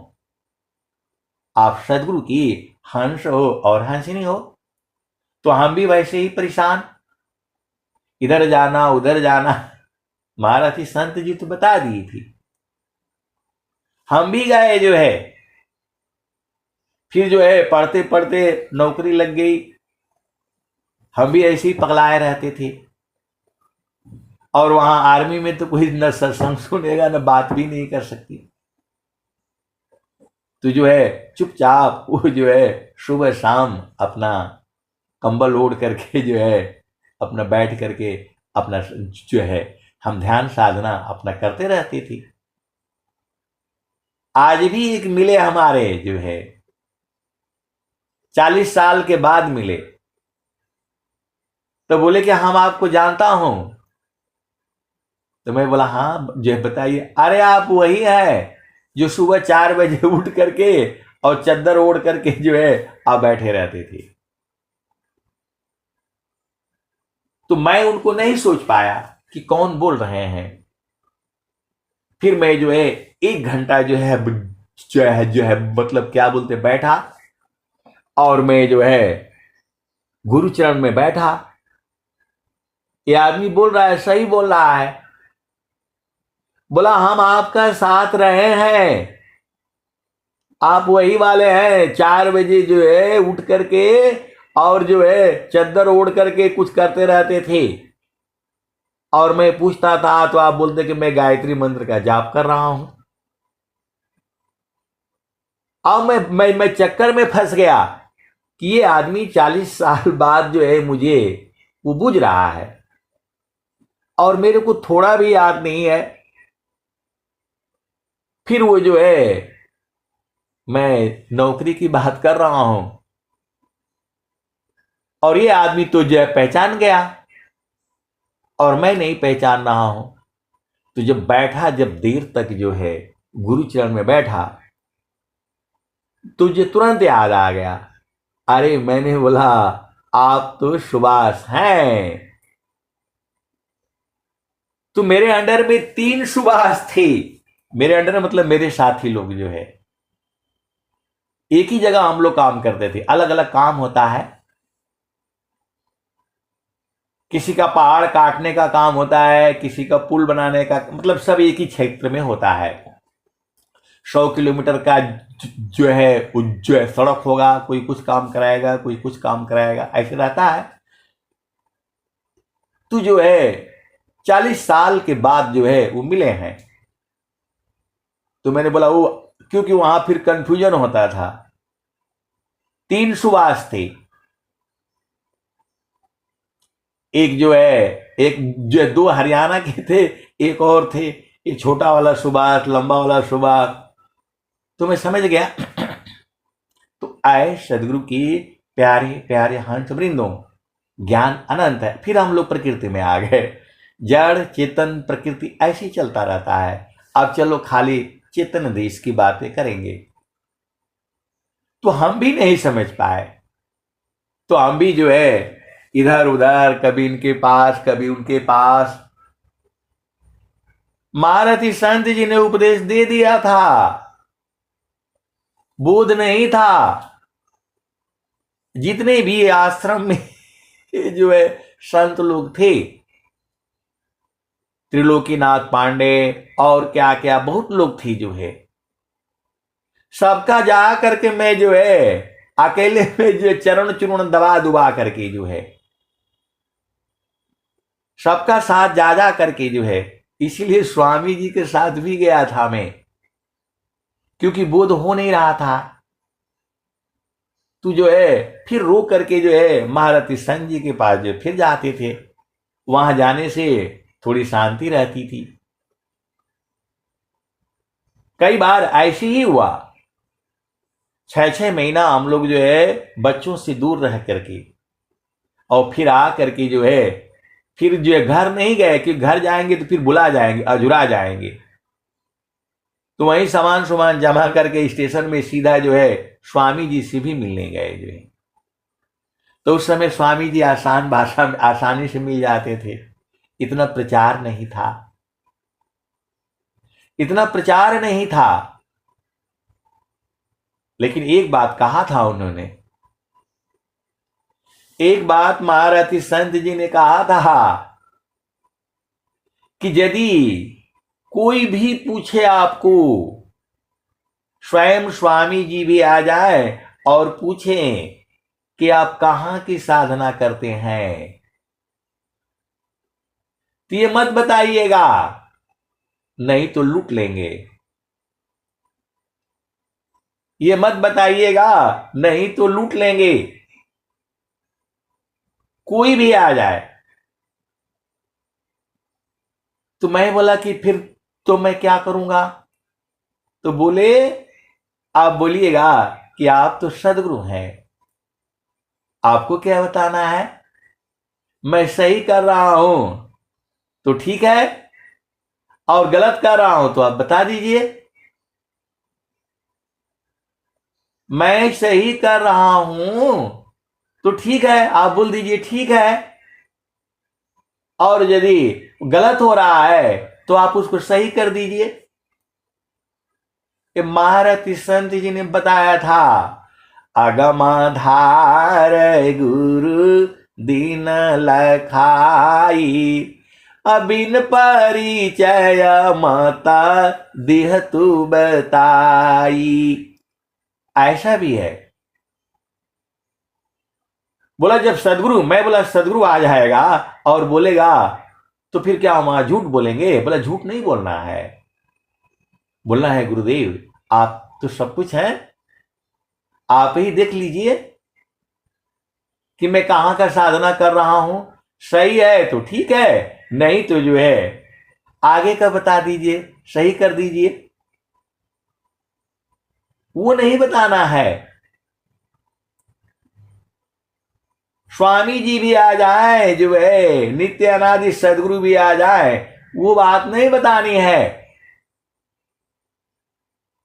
आप सदगुरु की हंस हो और हंसनी हो, तो हम भी वैसे ही परेशान, इधर जाना उधर जाना। महारथी संत जी तो बता दी थी, हम भी गए जो है, फिर जो है पढ़ते पढ़ते नौकरी लग गई, हम भी ऐसे ही पगलाए रहते थे। और वहां आर्मी में तो कोई न सत्संग सुनेगा न बात भी नहीं कर सकती, तो जो है चुपचाप वो जो है सुबह शाम अपना कंबल ओढ़ करके जो है अपना बैठ करके अपना जो है हम ध्यान साधना अपना करते रहते थे। आज भी एक मिले हमारे जो है 40 साल के बाद मिले, तो बोले कि हम आपको जानता हूं। तो मैं बोला हाँ जो है बताइए। अरे आप वही है जो सुबह 4 बजे उठ करके और चद्दर ओढ़ करके जो है आप बैठे रहते थे। तो मैं उनको नहीं सोच पाया कि कौन बोल रहे हैं। फिर मैं जो है 1 घंटा जो है मतलब क्या बोलते बैठा, और मैं जो है गुरुचरण में बैठा। ये आदमी बोल रहा है, सही बोल रहा है। बोला हम आपका साथ रहे हैं, आप वही वाले हैं 4 बजे जो है उठ करके और जो है चद्दर ओढ़ करके कुछ करते रहते थे। और मैं पूछता था तो आप बोलते कि मैं गायत्री मंत्र का जाप कर रहा हूं। अब मैं चक्कर में फंस गया कि ये आदमी 40 साल बाद जो है मुझे वो बुझ रहा है, और मेरे को थोड़ा भी याद नहीं है। फिर वो जो है मैं नौकरी की बात कर रहा हूं, और ये आदमी तो जो है पहचान गया और मैं नहीं पहचान रहा हूं। तो जब बैठा, जब देर तक जो है गुरुचरण में बैठा, तुझे तुरंत याद आ गया। अरे मैंने बोला आप तो सुभाष हैं। तो मेरे अंडर में 3 सुभाष थे। मेरे अंडर मतलब मेरे साथी लोग जो है एक ही जगह हम लोग काम करते थे, अलग अलग काम होता है। किसी का पहाड़ काटने का काम होता है, किसी का पुल बनाने का, मतलब सब एक ही क्षेत्र में होता है। 100 किलोमीटर का जो है सड़क होगा, कोई कुछ काम कराएगा कोई कुछ काम कराएगा, ऐसे रहता है। तो जो है 40 साल के बाद जो है वो मिले हैं। तो मैंने बोला वो, क्योंकि वहां फिर कंफ्यूजन होता था। 3 सुभाष थे, एक जो है एक जो है 2 हरियाणा के थे, एक और थे, एक छोटा वाला सुभाष लंबा वाला सुभाष। तो मैं समझ गया। तो आए सदगुरु की प्यारे प्यारे हंस वृंदों, ज्ञान अनंत है। फिर हम लोग प्रकृति में आ गए। जड़ चेतन प्रकृति ऐसे ही चलता रहता है। अब चलो खाली चेतन देश की बातें करेंगे। तो हम भी नहीं समझ पाए, तो हम भी जो है इधर उधर, कभी इनके पास कभी उनके पास। महारथी संत जी ने उपदेश दे दिया था, बोध नहीं था। जितने भी आश्रम में जो है संत लोग थे, त्रिलोकीनाथ पांडे और क्या क्या बहुत लोग थे जो है, सबका जा करके मैं जो है अकेले में जो चरण चुरण दबा दुबा करके जो है सबका साथ जा जा करके जो है, इसीलिए स्वामी जी के साथ भी गया था मैं। क्योंकि बोध हो नहीं रहा था। तू जो है फिर रो करके जो है महारथी संत जी के पास जो फिर जाते थे। वहां जाने से थोड़ी शांति रहती थी। कई बार ऐसे ही हुआ, 6-6 महीना हम लोग जो है बच्चों से दूर रह करके और फिर आ करके जो है फिर जो है घर नहीं गए कि घर जाएंगे तो फिर बुला जाएंगे, अजुरा जाएंगे। तो वहीं सामान सामान जमा करके स्टेशन में सीधा जो है स्वामी जी से भी मिलने गए जो है। तो उस समय स्वामी जी आसान भाषा में आसानी से मिल जाते थे। इतना प्रचार नहीं था, इतना प्रचार नहीं था। लेकिन एक बात कहा था उन्होंने, एक बात महारथी संत जी ने कहा था कि यदि कोई भी पूछे आपको, स्वयं स्वामी जी भी आ जाए और पूछें कि आप कहां की साधना करते हैं, तो ये मत बताइएगा, नहीं तो लूट लेंगे। ये मत बताइएगा, नहीं तो लूट लेंगे। कोई भी आ जाए। तो मैं बोला कि फिर तो मैं क्या करूंगा? तो बोले आप बोलिएगा कि आप तो सदगुरु हैं, आपको क्या बताना है, मैं सही कर रहा हूं तो ठीक है, और गलत कर रहा हूं तो आप बता दीजिए। मैं सही कर रहा हूं तो ठीक है, आप बोल दीजिए ठीक है, और यदि गलत हो रहा है तो आप उसको सही कर दीजिए। कि महारथी संत जी ने बताया था, अगमाधार गुरु दीन लखाई, अबिन परिचय माता देह तू बताई। ऐसा भी है। बोला जब सदगुरु, मैं बोला सदगुरु आ जाएगा और बोलेगा तो फिर क्या हम झूठ बोलेंगे? बोला झूठ नहीं बोलना है, बोलना है गुरुदेव आप तो सब कुछ है, आप ही देख लीजिए कि मैं कहां का साधना कर रहा हूं, सही है तो ठीक है, नहीं तो जो है आगे का बता दीजिए, सही कर दीजिए। वो नहीं बताना है। स्वामी जी भी आ जाए जो है, नित्य अनादि सदगुरु भी आ जाए, वो बात नहीं बतानी है।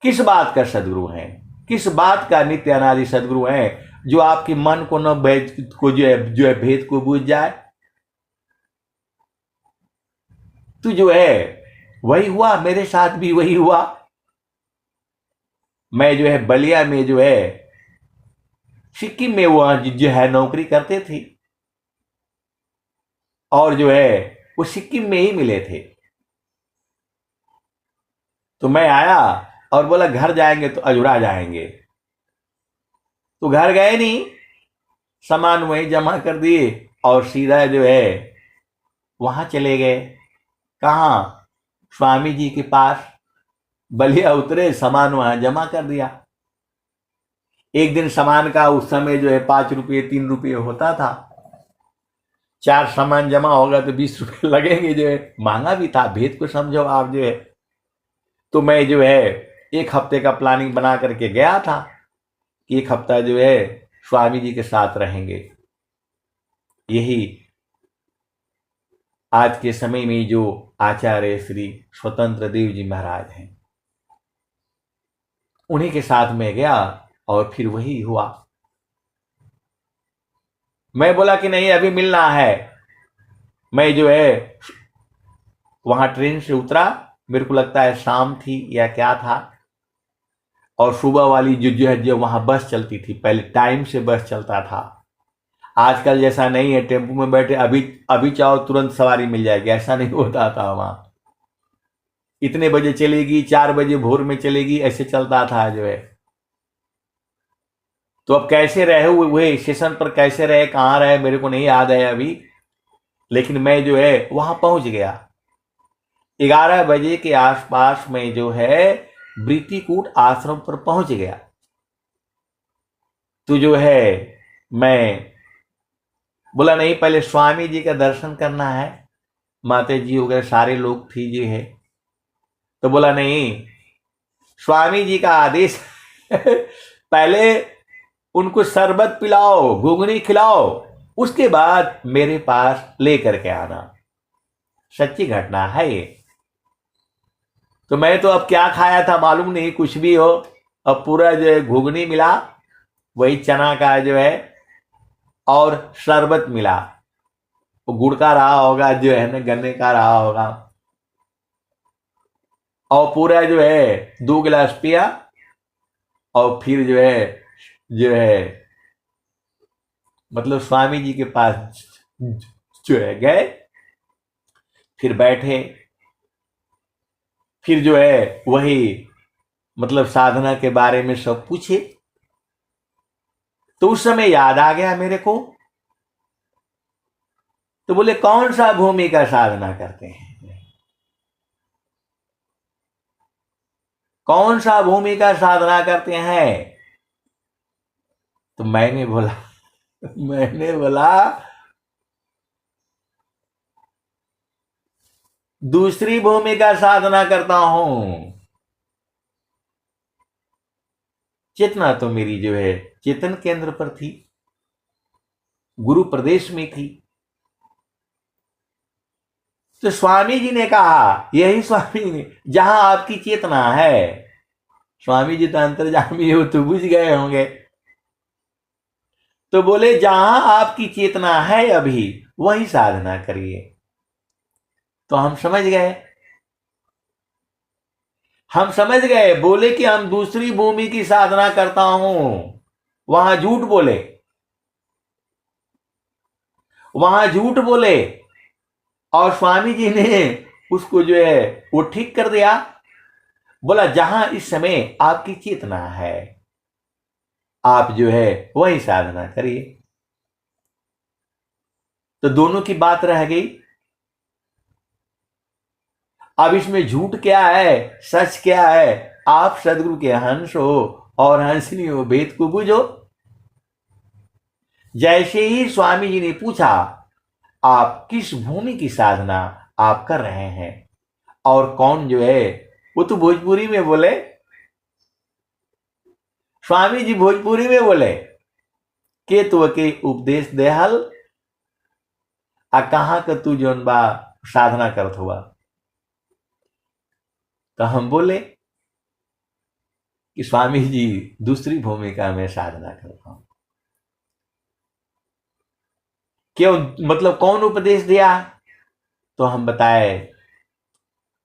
किस बात का सदगुरु है, किस बात का नित्य अनादि सदगुरु है जो आपके मन को न भेद को जो है भेद को बूझ जाए। तो जो है वही हुआ, मेरे साथ भी वही हुआ। मैं जो है बलिया में जो है सिक्किम में वो जो है नौकरी करते थे, और जो है वो सिक्किम में ही मिले थे। तो मैं आया और बोला घर जाएंगे तो अजुरा जाएंगे। तो घर गए नहीं, सामान वहीं जमा कर दिए और सीधा जो है वहां चले गए। कहाँ? स्वामी जी के पास। बलिया उतरे, सामान वहां जमा कर दिया। एक दिन सामान का उस समय जो है 5 रुपये 3 रुपये होता था, 4 सामान जमा होगा तो 20 रुपये लगेंगे। जो है महंगा भी था, भेद को समझो आप जो है। तो मैं जो है 1 हफ्ते का प्लानिंग बना करके गया था कि 1 हफ्ता जो है स्वामी जी के साथ रहेंगे। यही आज के समय में जो आचार्य श्री स्वतंत्र देव जी महाराज हैं, उन्हीं के साथ में गया और फिर वही हुआ। मैं बोला कि नहीं अभी मिलना है। मैं जो है वहां ट्रेन से उतरा, मेरे को लगता है शाम थी या क्या था, और सुबह वाली जो है जो वहां बस चलती थी, पहले टाइम से बस चलता था। आजकल जैसा नहीं है टेम्पो में बैठे अभी अभी चाहो तुरंत सवारी मिल जाएगी, ऐसा नहीं होता था वहां। इतने बजे चलेगी, 4 बजे भोर में चलेगी, ऐसे चलता था जो है। तो अब कैसे रहे हुए स्टेशन पर, कैसे रहे, कहाँ रहे, मेरे को नहीं याद है अभी। लेकिन मैं जो है वहां पहुंच गया 11 बजे के आसपास में जो है वृत्तिकूट आश्रम पर पहुंच गया तो जो है मैं बोला नहीं, पहले स्वामी जी का दर्शन करना है, माता जी वगैरह सारे लोग थी जी है। तो बोला नहीं, स्वामी जी का आदेश पहले उनको शरबत पिलाओ, घुगनी खिलाओ, उसके बाद मेरे पास लेकर के आना। सच्ची घटना है ये। तो मैं तो अब क्या खाया था मालूम नहीं, कुछ भी हो, अब पूरा जो है घुगनी मिला, वही चना का जो है, और शरबत मिला, वो गुड़ का रहा होगा, जो है ना गन्ने का रहा होगा, और पूरा जो है 2 गिलास पिया, और फिर जो है मतलब स्वामी जी के पास जो है गए, फिर बैठे, फिर जो है वही मतलब साधना के बारे में सब पूछे। तो उस समय याद आ गया मेरे को। तो बोले कौन सा भूमि का साधना करते हैं, कौन सा भूमि का साधना करते हैं? तो मैंने बोला दूसरी भूमि का साधना करता हूं। चेतना तो मेरी जो है चेतन केंद्र पर थी, गुरु प्रदेश में थी। तो स्वामी जी ने कहा, यही स्वामी ने, जहां आपकी चेतना है, स्वामी जी तो अंतर्जामी हो तो बुझ गए होंगे। तो बोले जहां आपकी चेतना है अभी, वही साधना करिए। तो हम समझ गए। बोले कि हम दूसरी भूमि की साधना करता हूं, वहां झूठ बोले, वहां झूठ बोले। और स्वामी जी ने उसको जो है वो ठीक कर दिया। बोला जहां इस समय आपकी चेतना है, आप जो है वही साधना करिए। तो दोनों की बात रह गई। अब इसमें झूठ क्या है, सच क्या है? आप सदगुरु के हंस हो और हंसनी हो, भेद को बुझो। जैसे ही स्वामी जी ने पूछा आप किस भूमि की साधना आप कर रहे हैं और कौन जो है, वो तो भोजपुरी में बोले, स्वामी जी भोजपुरी में बोले के तो के उपदेश देहल आ कहाँ का तू जोन बा साधना करत हुआ। तो हम बोले कि स्वामी जी दूसरी भूमिका में साधना करता हूं। क्यों, मतलब कौन उपदेश दिया? तो हम बताए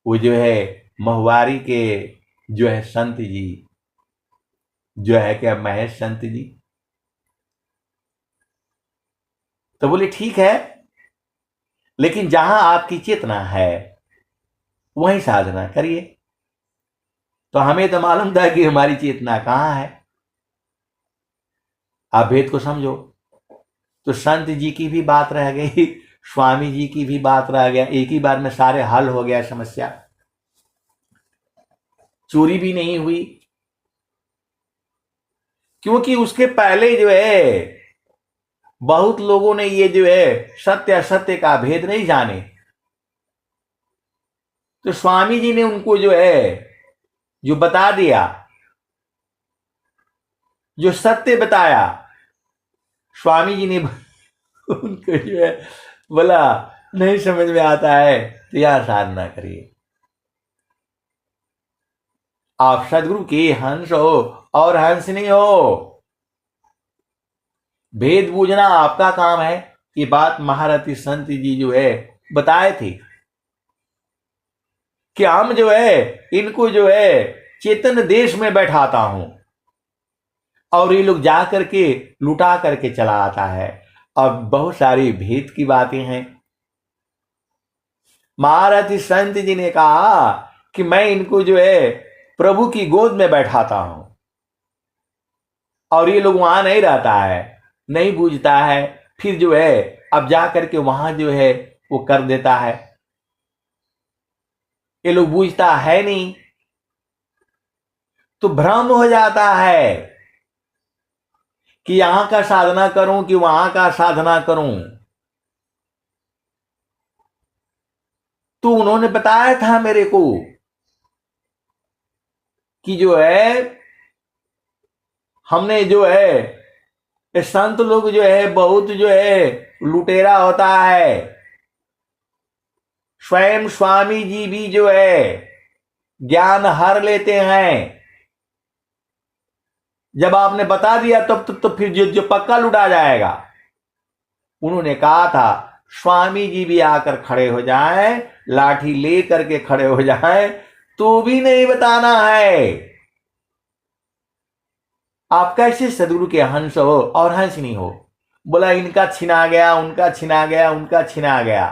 वो जो है महुआरी के जो है संत जी, जो है क्या महेश संत जी। तो बोले ठीक है, लेकिन जहां आपकी चेतना है वही साधना करिए। तो हमें तो मालूम था कि हमारी चेतना कहां है। आप भेद को समझो। तो संत जी की भी बात रह गई, स्वामी जी की भी बात रह गया, एक ही बार में सारे हल हो गया समस्या। चोरी भी नहीं हुई, क्योंकि उसके पहले जो है बहुत लोगों ने ये जो है सत्य असत्य का भेद नहीं जाने। तो स्वामी जी ने उनको जो है जो बता दिया, जो सत्य बताया, स्वामी जी ने उनको जो है बोला नहीं समझ में आता है तो यार साधना करिए। आप सदगुरु के हंस हो और हंस नहीं हो, भेद बूझना आपका काम है। ये बात महारथी संत जी जो है बताए थे कि हम जो है इनको जो है चेतन देश में बैठाता हूं और ये लोग जा करके लुटा करके चला आता है। अब बहुत सारी भेद की बातें हैं। महारथी संत जी ने कहा कि मैं इनको जो है प्रभु की गोद में बैठाता हूं और ये लोग वहां नहीं रहता है, नहीं बूझता है। फिर जो है अब जा करके वहां जो है वो कर देता है। ये लोग बूझता है नहीं। तो भ्रम हो जाता है कि यहां का साधना करूं कि वहां का साधना करूं। तो उन्होंने बताया था मेरे को कि जो है हमने जो है ये संत लोग जो है बहुत जो है लुटेरा होता है। स्वयं स्वामी जी भी जो है ज्ञान हर लेते हैं। जब आपने बता दिया तब तो फिर जो पक्का लुटा जाएगा। उन्होंने कहा था स्वामी जी भी आकर खड़े हो जाएं, लाठी ले करके खड़े हो जाएं, तो भी नहीं बताना है। आप कैसे सदगुरु के हंस हो और हंस नहीं हो। बोला इनका छिना गया, उनका छिना गया, उनका छिना गया।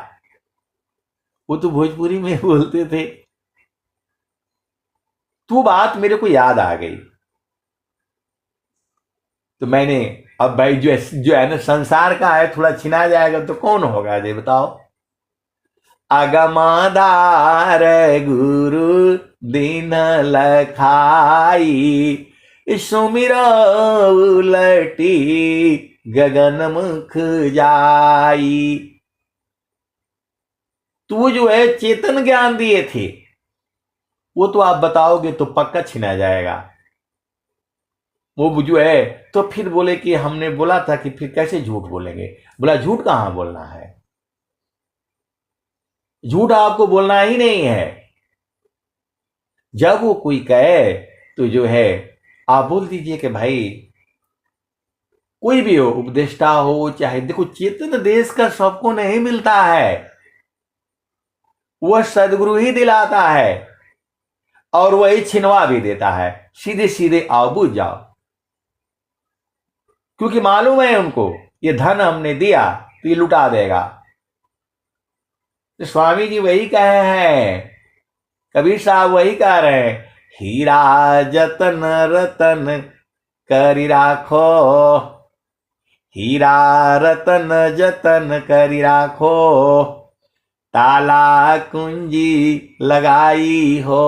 वो तो भोजपुरी में बोलते थे। तो बात मेरे को याद आ गई। तो मैंने अब भाई जो है ना संसार का है, थोड़ा छिना जाएगा तो कौन होगा ये बताओ। अगमाधार गुरु दीन लखाई, सुमिर उलटी गगन मुख जाई। तू जो है चेतन ज्ञान दिए थे, वो तो आप बताओगे तो पक्का छिना जाएगा। वो जो है तो फिर बोले कि हमने बोला था कि फिर कैसे झूठ बोलेंगे। बोला झूठ कहां बोलना है, झूठ आपको बोलना ही नहीं है। जब वो कोई कहे तो जो है आप बोल दीजिए कि भाई कोई भी हो, उपदेष्टा हो चाहे, देखो चेतन देश का सबको नहीं मिलता है। वह सदगुरु ही दिलाता है और वही छिनवा भी देता है। सीधे सीधे आओ बुझ जाओ, क्योंकि मालूम है उनको ये धन हमने दिया तो ये लुटा देगा। तो स्वामी जी वही कहे हैं, कबीर साहब वही कह रहे हैं, हीरा जतन रतन करी राखो, हीरा रतन जतन करी राखो, ताला कुंजी लगाई हो,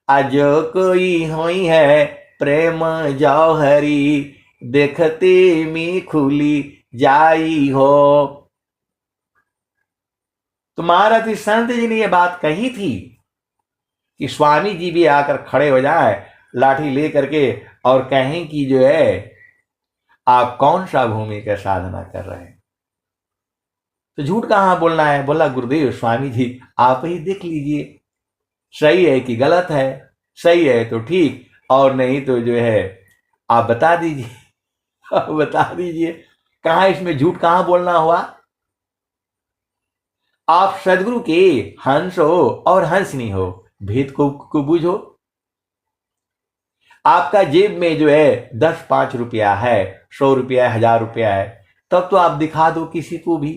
अजो कोई होई है प्रेम जौहरी, देखते मी खुली जाई हो। तो महारथी संत जी ने यह बात कही थी कि स्वामी जी भी आकर खड़े हो जाए लाठी ले करके और कहें कि जो है आप कौन सा भूमि का साधना कर रहे हैं। तो झूठ कहां बोलना है। बोला गुरुदेव स्वामी जी आप ही देख लीजिए सही है कि गलत है, सही है तो ठीक, और नहीं तो जो है आप बता दीजिए। आप बता दीजिए कहां इसमें झूठ कहां बोलना हुआ। आप सदगुरु के हंस हो और हंस नहीं हो, भेद को बूझो। आपका जेब में जो है 10-5 रुपया है, 100 रुपया है, 1000 रुपया है, तब तो आप दिखा दो किसी को भी।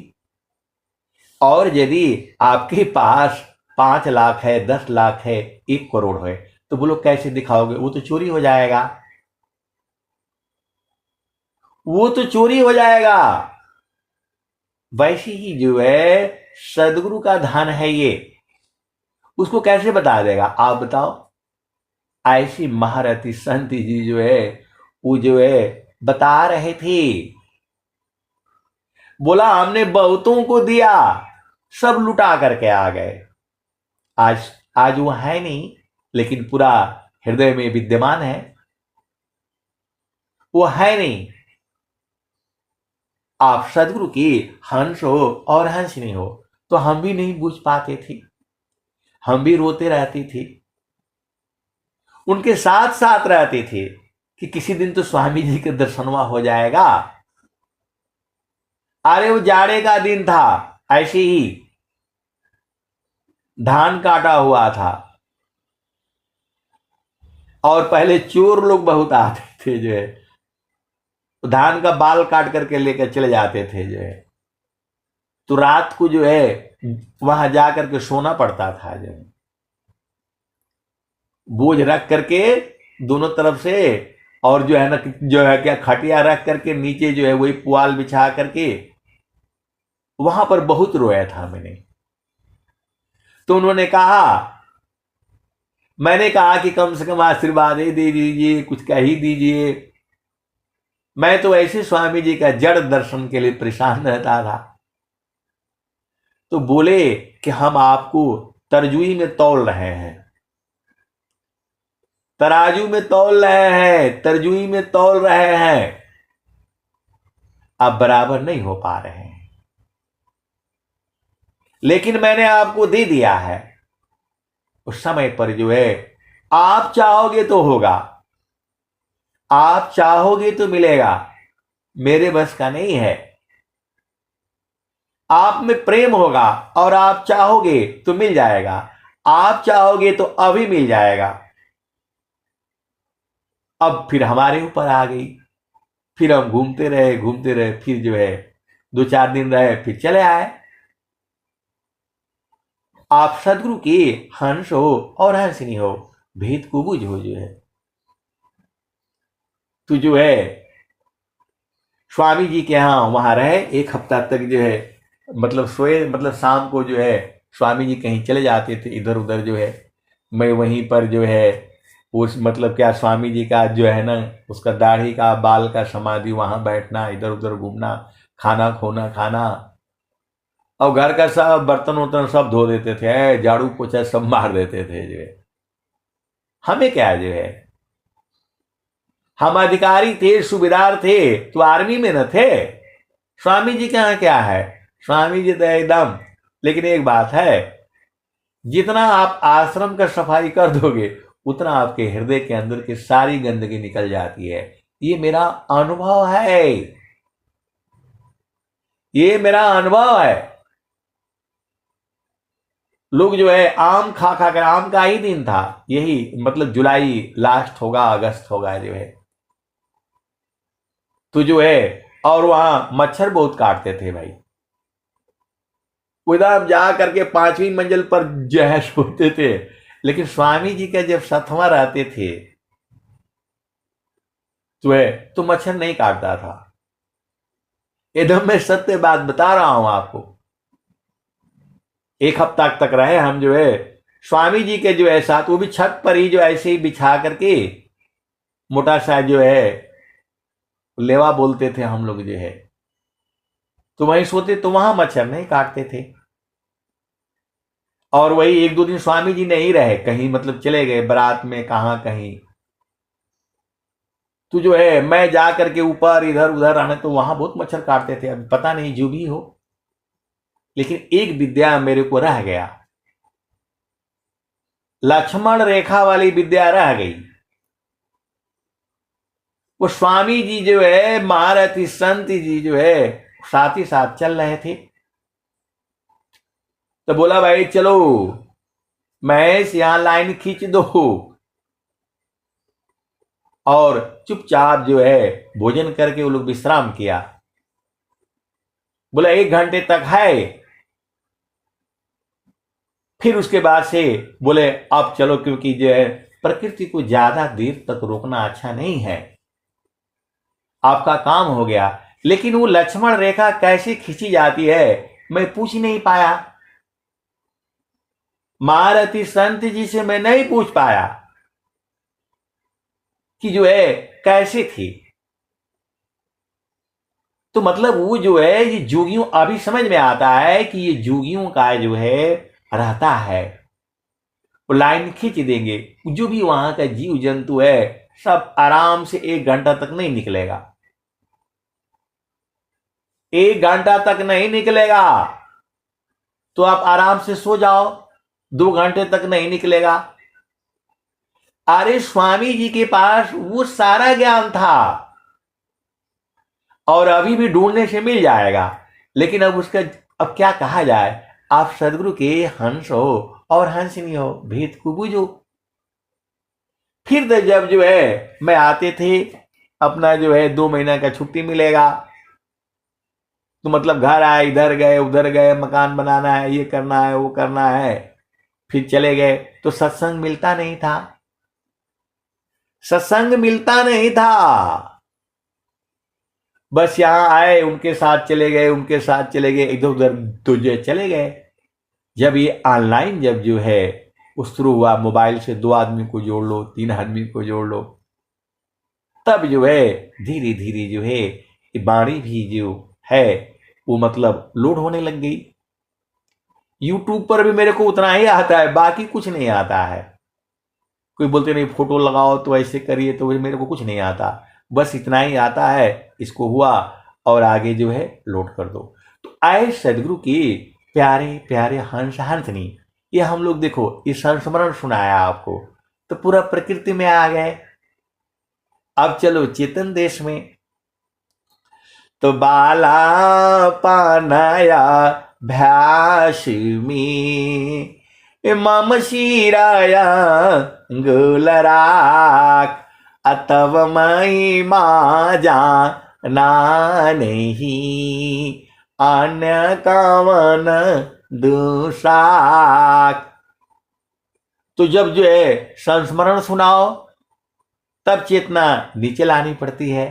और यदि आपके पास 5 लाख है, 10 लाख है, 1 करोड़ है, तो बोलो कैसे दिखाओगे, वो तो चोरी हो जाएगा। वो तो चोरी हो जाएगा। वैसे ही जो है सदगुरु का धन है ये, उसको कैसे बता देगा आप बताओ। ऐसी महारथी संत जी जो है वो जो है बता रहे थे। बोला हमने बहुतों को दिया, सब लुटा करके आ गए। आज आज वो है नहीं, लेकिन पूरा हृदय में विद्यमान है। वो है नहीं। आप सदगुरु की हंस हो और हंस नहीं हो, तो हम भी नहीं बूझ पाते थे, हम भी रोते रहते थे, उनके साथ साथ रहते थे कि किसी दिन तो स्वामी जी के दर्शनवा हो जाएगा। अरे वो जाड़े का दिन था, ऐसे ही धान काटा हुआ था और पहले चोर लोग बहुत आते थे जो है, धान का बाल काट करके लेकर चले जाते थे जो है। तो रात को जो है वहां जाकर के सोना पड़ता था जो है, बोझ रख करके दोनों तरफ से, और जो है ना जो है क्या खटिया रख करके नीचे जो है वही पुआल बिछा करके, वहां पर बहुत रोया था मैंने। तो उन्होंने कहा मैंने कहा कि कम से कम आशीर्वाद ही दे दीजिए, कुछ कह ही दीजिए। मैं तो ऐसे स्वामी जी का जड़ दर्शन के लिए परेशान रहता था। तो बोले कि हम आपको तरजुई में तौल रहे हैं, तराजू में तौल रहे हैं, तरजुई में तौल रहे हैं, आप बराबर नहीं हो पा रहे हैं, लेकिन मैंने आपको दे दिया है। उस समय पर जो है, आप चाहोगे तो होगा, आप चाहोगे तो मिलेगा, मेरे बस का नहीं है। आप में प्रेम होगा और आप चाहोगे तो मिल जाएगा, आप चाहोगे तो अभी मिल जाएगा। अब फिर हमारे ऊपर आ गई, फिर हम घूमते रहे, फिर जो है 2-4 दिन रहे, फिर चले आए। आप सदगुरु के हंस हो और हंसनी हो, भेद को बुझो जो है। तो जो है स्वामी जी के यहाँ वहां रहे 1 हफ्ता तक जो है, मतलब सोए, मतलब शाम को जो है स्वामी जी कहीं चले जाते थे इधर उधर जो है, मैं वहीं पर जो है उस मतलब क्या स्वामी जी का जो है ना, उसका दाढ़ी का बाल का समाधि, वहां बैठना, इधर उधर घूमना, खाना खोना खाना, और घर का सब बर्तन वर्तन सब धो देते थे, झाड़ू पोछा सब मार देते थे जो है। हमें क्या जो है, हम अधिकारी थे, सूबेदार थे, तो आर्मी में न थे। स्वामी जी के यहाँ क्या है, स्वामी जी तो एकदम, लेकिन एक बात है, जितना आप आश्रम का सफाई कर दोगे उतना आपके हृदय के अंदर की सारी गंदगी निकल जाती है। ये मेरा अनुभव है, ये मेरा अनुभव है। लोग जो है आम खा खा कर, आम का ही दिन था यही, मतलब जुलाई लास्ट होगा, अगस्त होगा जो है, तो जो है, और वहां मच्छर बहुत काटते थे भाई। उधर जा करके 5वीं मंजिल पर जो है सोते थे, लेकिन स्वामी जी का जब 7वां रहते थे तो है, तो मच्छर नहीं काटता था। एकदम मैं सत्य बात बता रहा हूं आपको। 1 हफ्ता तक रहे हम जो है स्वामी जी के जो है साथ, वो भी छत पर ही जो ऐसे ही बिछा करके, मोटा सा जो है लेवा बोलते थे हम लोग जो है, तो वहीं सोते, तो वहां मच्छर नहीं काटते थे। और वही 1-2 दिन स्वामी जी नहीं रहे, कहीं मतलब चले गए बारात में, कहां कहीं, तो जो है मैं जा करके ऊपर इधर उधर रहने, तो वहां बहुत मच्छर काटते थे। अब पता नहीं जो भी हो, लेकिन एक विद्या मेरे को रह गया, लक्ष्मण रेखा वाली विद्या रह गई। वो स्वामी जी जो है, महारथी संत जी जो है साथ ही साथ चल रहे थे, तो बोला भाई चलो महेश यहां लाइन खींच दो, और चुपचाप जो है भोजन करके वो लोग विश्राम किया। बोला 1 घंटे तक है, फिर उसके बाद से बोले अब चलो, क्योंकि जो है प्रकृति को ज्यादा देर तक रोकना अच्छा नहीं है, आपका काम हो गया। लेकिन वो लक्ष्मण रेखा कैसे खींची जाती है मैं पूछ नहीं पाया, महारथी संत जी से मैं नहीं पूछ पाया कि जो है कैसे थी। तो मतलब वो जो है, ये जोगियों, अभी समझ में आता है कि ये जोगियों का जो है रहता है, वो लाइन खींच देंगे, जो भी वहां का जीव जंतु है सब आराम से 1 घंटा तक नहीं निकलेगा, 1 घंटा तक नहीं निकलेगा, तो आप आराम से सो जाओ, 2 घंटे तक नहीं निकलेगा। अरे स्वामी जी के पास वो सारा ज्ञान था, और अभी भी ढूंढने से मिल जाएगा, लेकिन अब उसका, अब क्या कहा जाए, आप सदगुरु के हंस हो और हंसनी हो, भेद को बुझो। फिर तो जब जो है मैं आते थे, अपना जो है 2 महीना का छुट्टी मिलेगा, तो मतलब घर आए, इधर गए उधर गए, मकान बनाना है, ये करना है वो करना है, फिर चले गए, तो सत्संग मिलता नहीं था, सत्संग मिलता नहीं था। बस यहां आए, उनके साथ चले गए, उनके साथ चले गए, इधर उधर तो जो चले गए। जब ये ऑनलाइन जब जो है वो शुरू हुआ, मोबाइल से 2 आदमी को जोड़ लो, 3 आदमी को जोड़ लो, तब जो है धीरे धीरे जो है ये वाणी भी जो है वो मतलब लोड होने लग गई। यूट्यूब पर भी मेरे को उतना ही आता है, बाकी कुछ नहीं आता है। कोई बोलते नहीं फोटो लगाओ तो ऐसे करिए, तो मेरे को कुछ नहीं आता, बस इतना ही आता है, इसको हुआ और आगे जो है लोड कर दो। तो आए सदगुरु की प्यारे प्यारे हंस हंसनी, ये हम लोग देखो ये संस्मरण सुनाया आपको, तो पूरा प्रकृति में आ गए। अब चलो चेतन देश में, तो बाला पानाया भ्यासमी मम शिराया गुलराक अतव मई माजा ना नहीं अन्य कावन दूसाक। तो जब जो है संस्मरण सुनाओ तब चेतना नीचे लानी पड़ती है,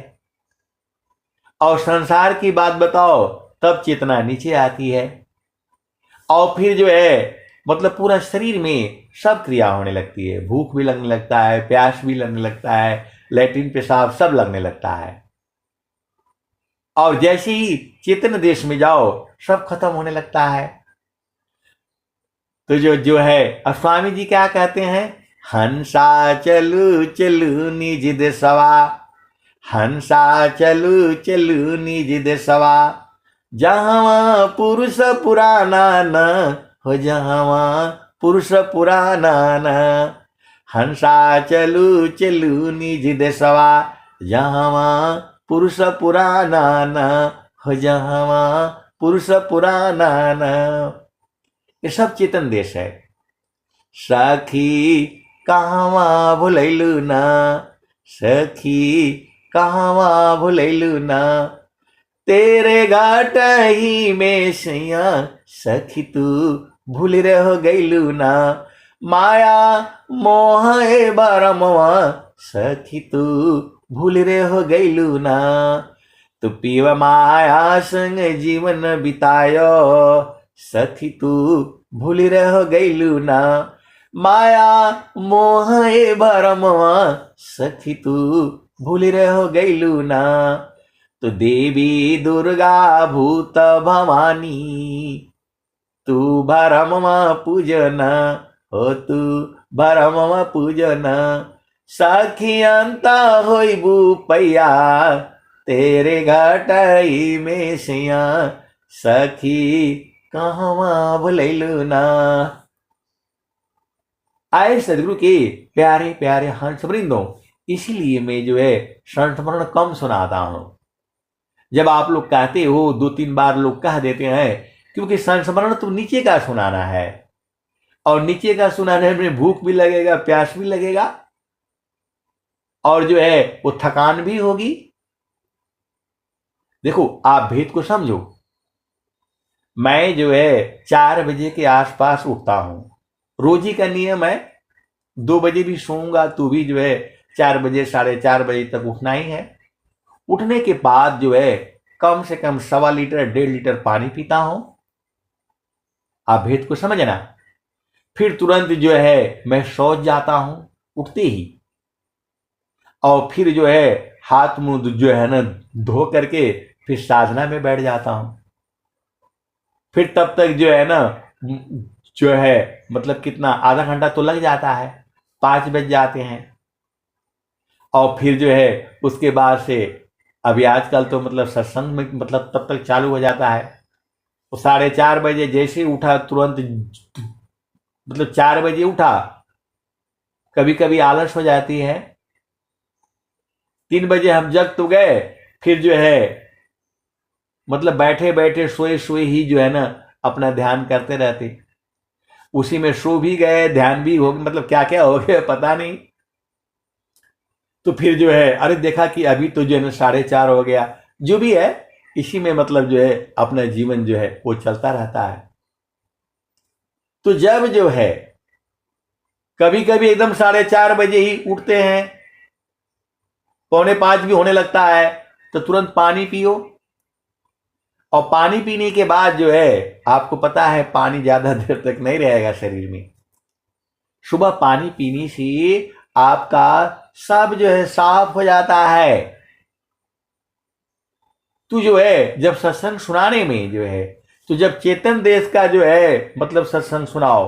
और संसार की बात बताओ तब चेतना नीचे आती है, और फिर जो है मतलब पूरा शरीर में सब क्रिया होने लगती है, भूख भी लगने लगता है, प्यास भी लगने लगता है, लैट्रिन पेशाब सब लगने लगता है। और जैसे ही चेतन देश में जाओ सब खत्म होने लगता है। तो जो है स्वामी जी क्या कहते हैं, हंसा चलू चलू निज देशवा, हंसा चलू चलू निज देशवा, जहाँ पुरुष पुराना न हो, जहाँ पुरुष पुराना न, हंसा चलू चलू निज देशवा, जहाँ पुरुष पुराना न हो, जहाँ पुरुष पुराना न। ये सब चेतन देश है। सखी कहवा भुलैलू ना, सखी कहवा भुलैलू ना, तेरे घाट ही में सैया सखी तू भूल रह गैलू ना, माया मोह बरमवा सखी तू भूल रह गैलू ना, तू पीव माया संग जीवन बितायो सखी तू भूल रह गैलू ना, माया मोह भरमवा सखी तू भूल रह गैलू ना, तो देवी दुर्गा भूत भवानी तू भरमवा पूजना हो, तू भरमवा पूजना, सखी अंता होइबू पैया तेरे घाटाई में सिया, सखी कहवा भुलैलू ना। आए सदगुरु के प्यारे प्यारे हंस वृंदों, इसीलिए मैं जो है संस्मरण कम सुनाता हूं। जब आप लोग कहते हो 2-3 बार लोग कह देते हैं, क्योंकि संस्मरण तो नीचे का सुनाना है, और नीचे का सुनाने में भूख भी लगेगा, प्यास भी लगेगा, और जो है वो थकान भी होगी। देखो आप भेद को समझो, मैं जो है 4 बजे के आसपास उठता हूं, रोजी का नियम है, 2 बजे भी सोऊंगा तो भी जो है 4 बजे 4:30 बजे तक उठना ही है। उठने के बाद जो है कम से कम 1.25 लीटर 1.5 लीटर पानी पीता हूं। आप भेद को समझना। फिर तुरंत जो है मैं सोच जाता हूं उठते ही, और फिर जो है हाथ मुंह जो है ना धो करके फिर साधना में बैठ जाता हूं। फिर तब तक जो है ना जो है मतलब कितना आधा घंटा तो लग जाता है, 5 बज जाते हैं। और फिर जो है उसके बाद से अभी आजकल तो मतलब सत्संग में मतलब तब तक चालू हो जाता है, तो 4:30 बजे जैसे उठा तुरंत मतलब 4 बजे उठा, कभी कभी आलस हो जाती है, 3 बजे हम जग तो गए, फिर जो है मतलब बैठे बैठे सोए सोए ही जो है ना अपना ध्यान करते रहते, उसी में सो भी गए, ध्यान भी हो, मतलब क्या क्या हो गया पता नहीं। तो फिर जो है अरे देखा कि अभी तो जो है ना 4:30 हो गया, जो भी है इसी में मतलब जो है अपना जीवन जो है वो चलता रहता है। तो जब जो है कभी कभी एकदम 4:30 बजे ही उठते हैं, 4:45 भी होने लगता है, तो तुरंत पानी पियो, और पानी पीने के बाद जो है आपको पता है पानी ज्यादा देर तक नहीं रहेगा शरीर में, सुबह पानी पीने से आपका सब जो है साफ हो जाता है। तू जो है जब सत्संग सुनाने में जो है, तो जब चेतन देश का जो है मतलब सत्संग सुनाओ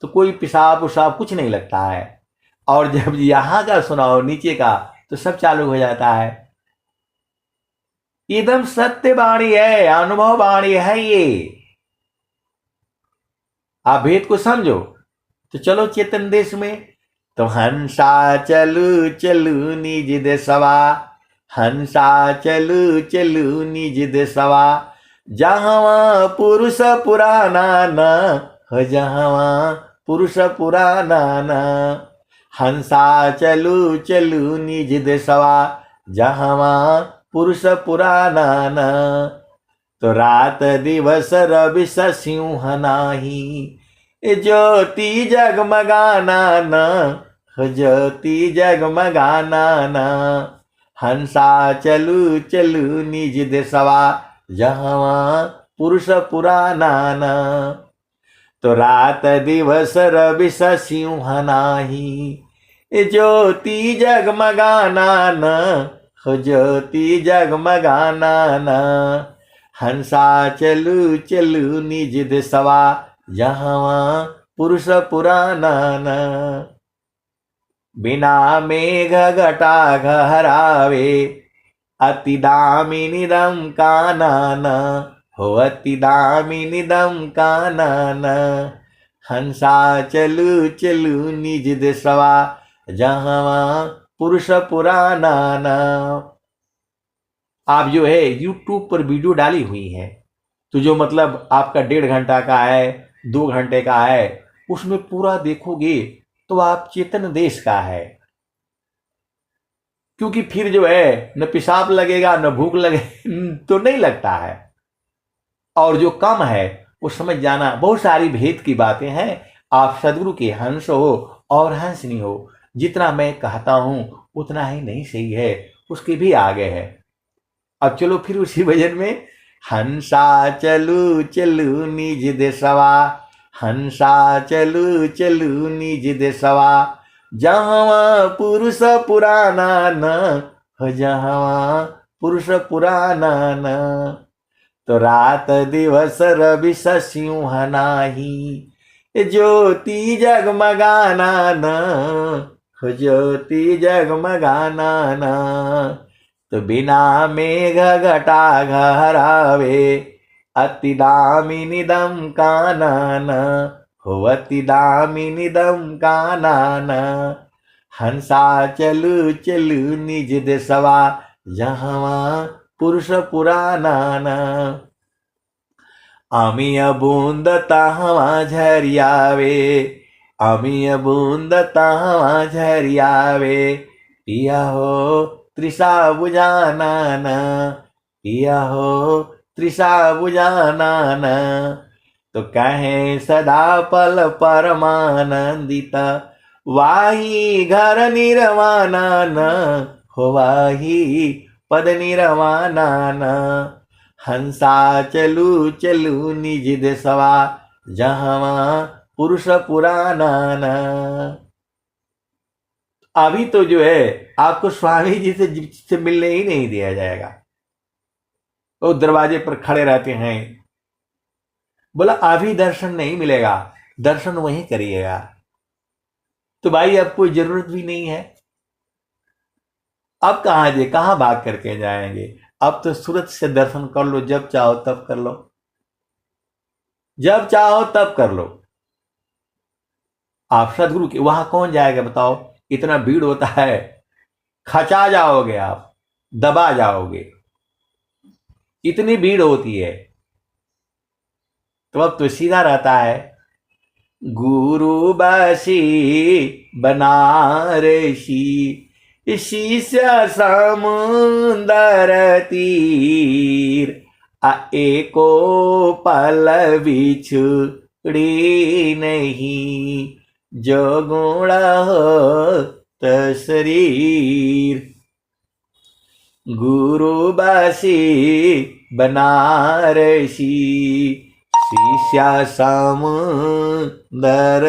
तो कोई पेशाब उसाब कुछ नहीं लगता है, और जब यहाँ का सुनाओ नीचे का तो सब चालू हो जाता है। एकदम सत्य वाणी है, अनुभव वाणी है ये। आप भेद को समझो तो चलो चेतन देश में। तो हंसा चलू चलू निज देशवा, हंसा चलू चलू निज देशवा, जहाँ पुरुष पुराना न हो, जहाँ पुरुष पुराना न। हंसा चलू चलू निज देशवा, जहाँ पुरुष पुराना न। तो रात दिवस रवि सिंह नाही, ज्योति जगमगाना न हो, ज्योति जगमगाना न। हंसा चलू चलू निज देशवा, जहाँ पुरुष पुराना न। तो रात दिवस रवि सिंह नाही, ज्योति जगमगाना न हो, ज्योति जगमगाना न। हंसा चलू चलू निज देशवा, जहाँ पुरुष पुराना न। बिना मेघ घटा घहरावे, अति दामिनीदम कानन हो, अति दामिनीदम कानन। हंसा चलू चलू निज देशवा, जहाँ पुरुष पुराना न। आप जो है YouTube पर वीडियो डाली हुई है, तो जो मतलब आपका 1.5 घंटा का है, 2 घंटे का है, उसमें पूरा देखोगे तो आप चेतन देश का है। क्योंकि फिर जो है न पेशाब लगेगा न भूख लगे तो नहीं लगता है। और जो कम है वो समझ जाना, बहुत सारी भेद की बातें हैं। आप सदगुरु के हंस हो और हंस नहीं हो, जितना मैं कहता हूं उतना ही नहीं सही है, उसके भी आगे है। अब चलो फिर उसी भजन में, हंसा चलू चलू निज देशवा, हंसा चलू चलू निज देशवा, जहाँ पुरुष पुराना न हो, जहाँ पुरुष पुराना न। तो रात दिवस रवि सिंह नाही, ज्योति जगमगाना न हो, ज्योति जगमगाना न। तो बिना मेघ घटा घहरावे, अति दामिनीदम कानन हो, अति दामिनीदम कानन। हंसा चलू चलू निज देशवा, जहाँ पुरुष पुराना न। अमीय बूंद तहवा झरियावे, अमीय बूंद तहवा झरियावे, पिया हो तृषा बुझाना न, पिया हो तृषा बुझाना न। तो कहे सदा पल परमानंदित, वाही घर निर्वाणा न हो, वाही पद निर्वाणा न। हंसा चलू चलू निज देशवा, जहाँ पुरुष पुराना न। अभी तो जो है आपको स्वामी जी से मिलने ही नहीं दिया जाएगा। वो दरवाजे पर खड़े रहते हैं, बोला अभी दर्शन नहीं मिलेगा, दर्शन वहीं करिएगा। तो भाई अब कोई जरूरत भी नहीं है, अब कहां भाग करके जाएंगे। अब तो सूरत से दर्शन कर लो, जब चाहो तब कर लो, जब चाहो तब कर लो। आप सदगुरु के वहां कौन जाएगा बताओ, इतना भीड़ होता है, खचा जाओगे आप, दबा जाओगे, इतनी भीड़ होती है। तो अब तो सीधा रहता है, गुरु बसी बनारसी, शिष्य समुंदर तीर, आ एको पल बिछुड़ी नहीं, जो गुण हो शरीर। गुरु बसी बनारसी, शिष्या समुंदर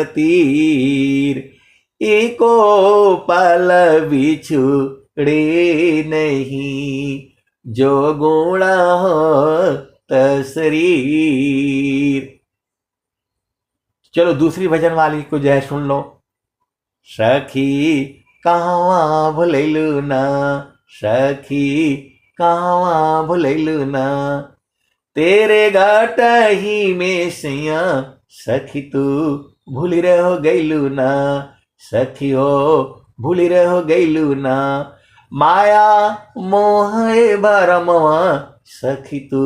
तीर, एको पल बिछुड़े नहीं, जो गुण हो शरीर। चलो दूसरी भजन वाली को जो है सुन लो। सखी कहवा भुलैलू ना, सखी कहवा भुलैलू ना, तेरे घाट ही में सैया, सखी तू भूल रहो गैलू ना, सखी हो भूल रहो गैलू ना, माया मोह भरमवा, सखी तू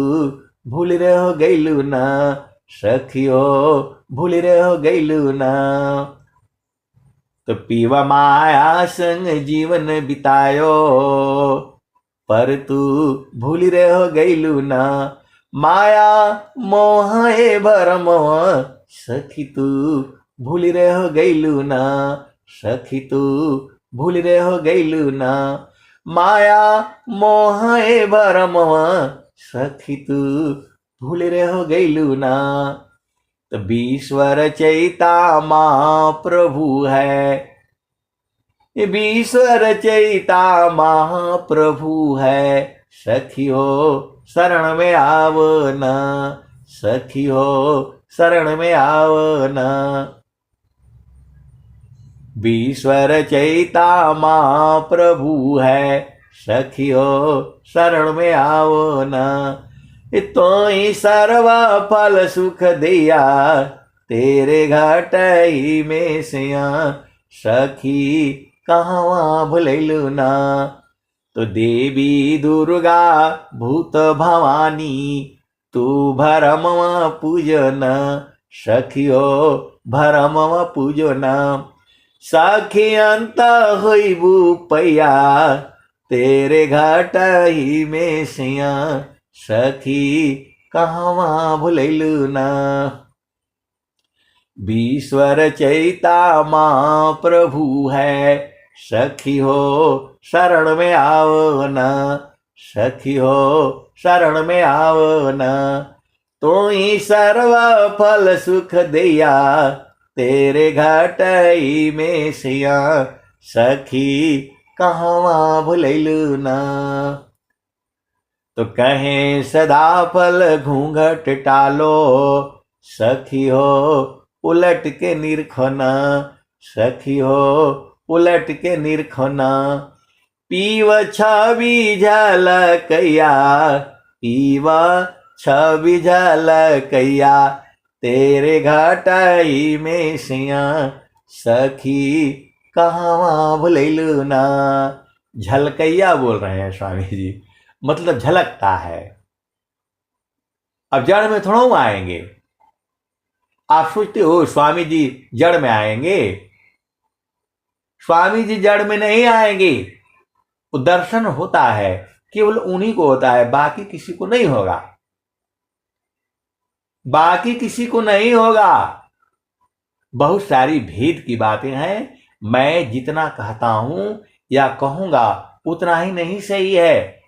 भूल रहो गैलू ना, सखी हो भूल रहो गैलू ना। तो पीवा माया संग जीवन बितायो, पर तू भूल रहो गैलू ना, माया मोह भरमवा, सखी तू भूल रहो गैलू ना, सखी तू भूल रहो गैलू ना, माया मोह भरमवा, सखी तू भूल रहो गैलू ना। तो ईश्वर चैता महाप्रभु है, ईश्वर चैता महाप्रभु है, सखी हो शरण में आवना, सखी हो शरण में आवना। ईश्वर चैता महाप्रभु है, सखी हो शरण में आवना, तो ही सर्व फल सुख दिया, तेरे घाट ही में सिया, सखी कहवा भुलैलू ना। तो देवी दुर्गा भूत भवानी, तू भरमवा पूजन, सखी हो भरमवा पूजन, सखी अंत होइबू पैया, तेरे घाट ही में सिया, सखी कहवा भुलैलू ना। ईश्वर चैता महाप्रभु है, सखी हो शरण में आवना, सखी हो शरण में आवना, तो ही सर्व फल सुख दिया, तेरे घाट ही में सिया, सखी कहवा भुलैलू ना। तो कहें सदा फल घूंघट टालो, सखी हो उलट के निरखना, सखी हो उलट के निरखना, पीव छवि झलकैया, पीव छवि झलकैया, तेरे घाटाई में सिया, सखी कहवा भुलैलू ना। झलकैया बोल रहे हैं स्वामी जी, मतलब झलकता है। अब जड़ में थोड़ा आएंगे। आप सोचते हो स्वामी जी जड़ में आएंगे, स्वामी जी जड़ में नहीं आएंगे। वो दर्शन होता है केवल उन्हीं को होता है, बाकी किसी को नहीं होगा, बाकी किसी को नहीं होगा। बहुत सारी भेद की बातें हैं, मैं जितना कहता हूं या कहूंगा उतना ही नहीं सही है,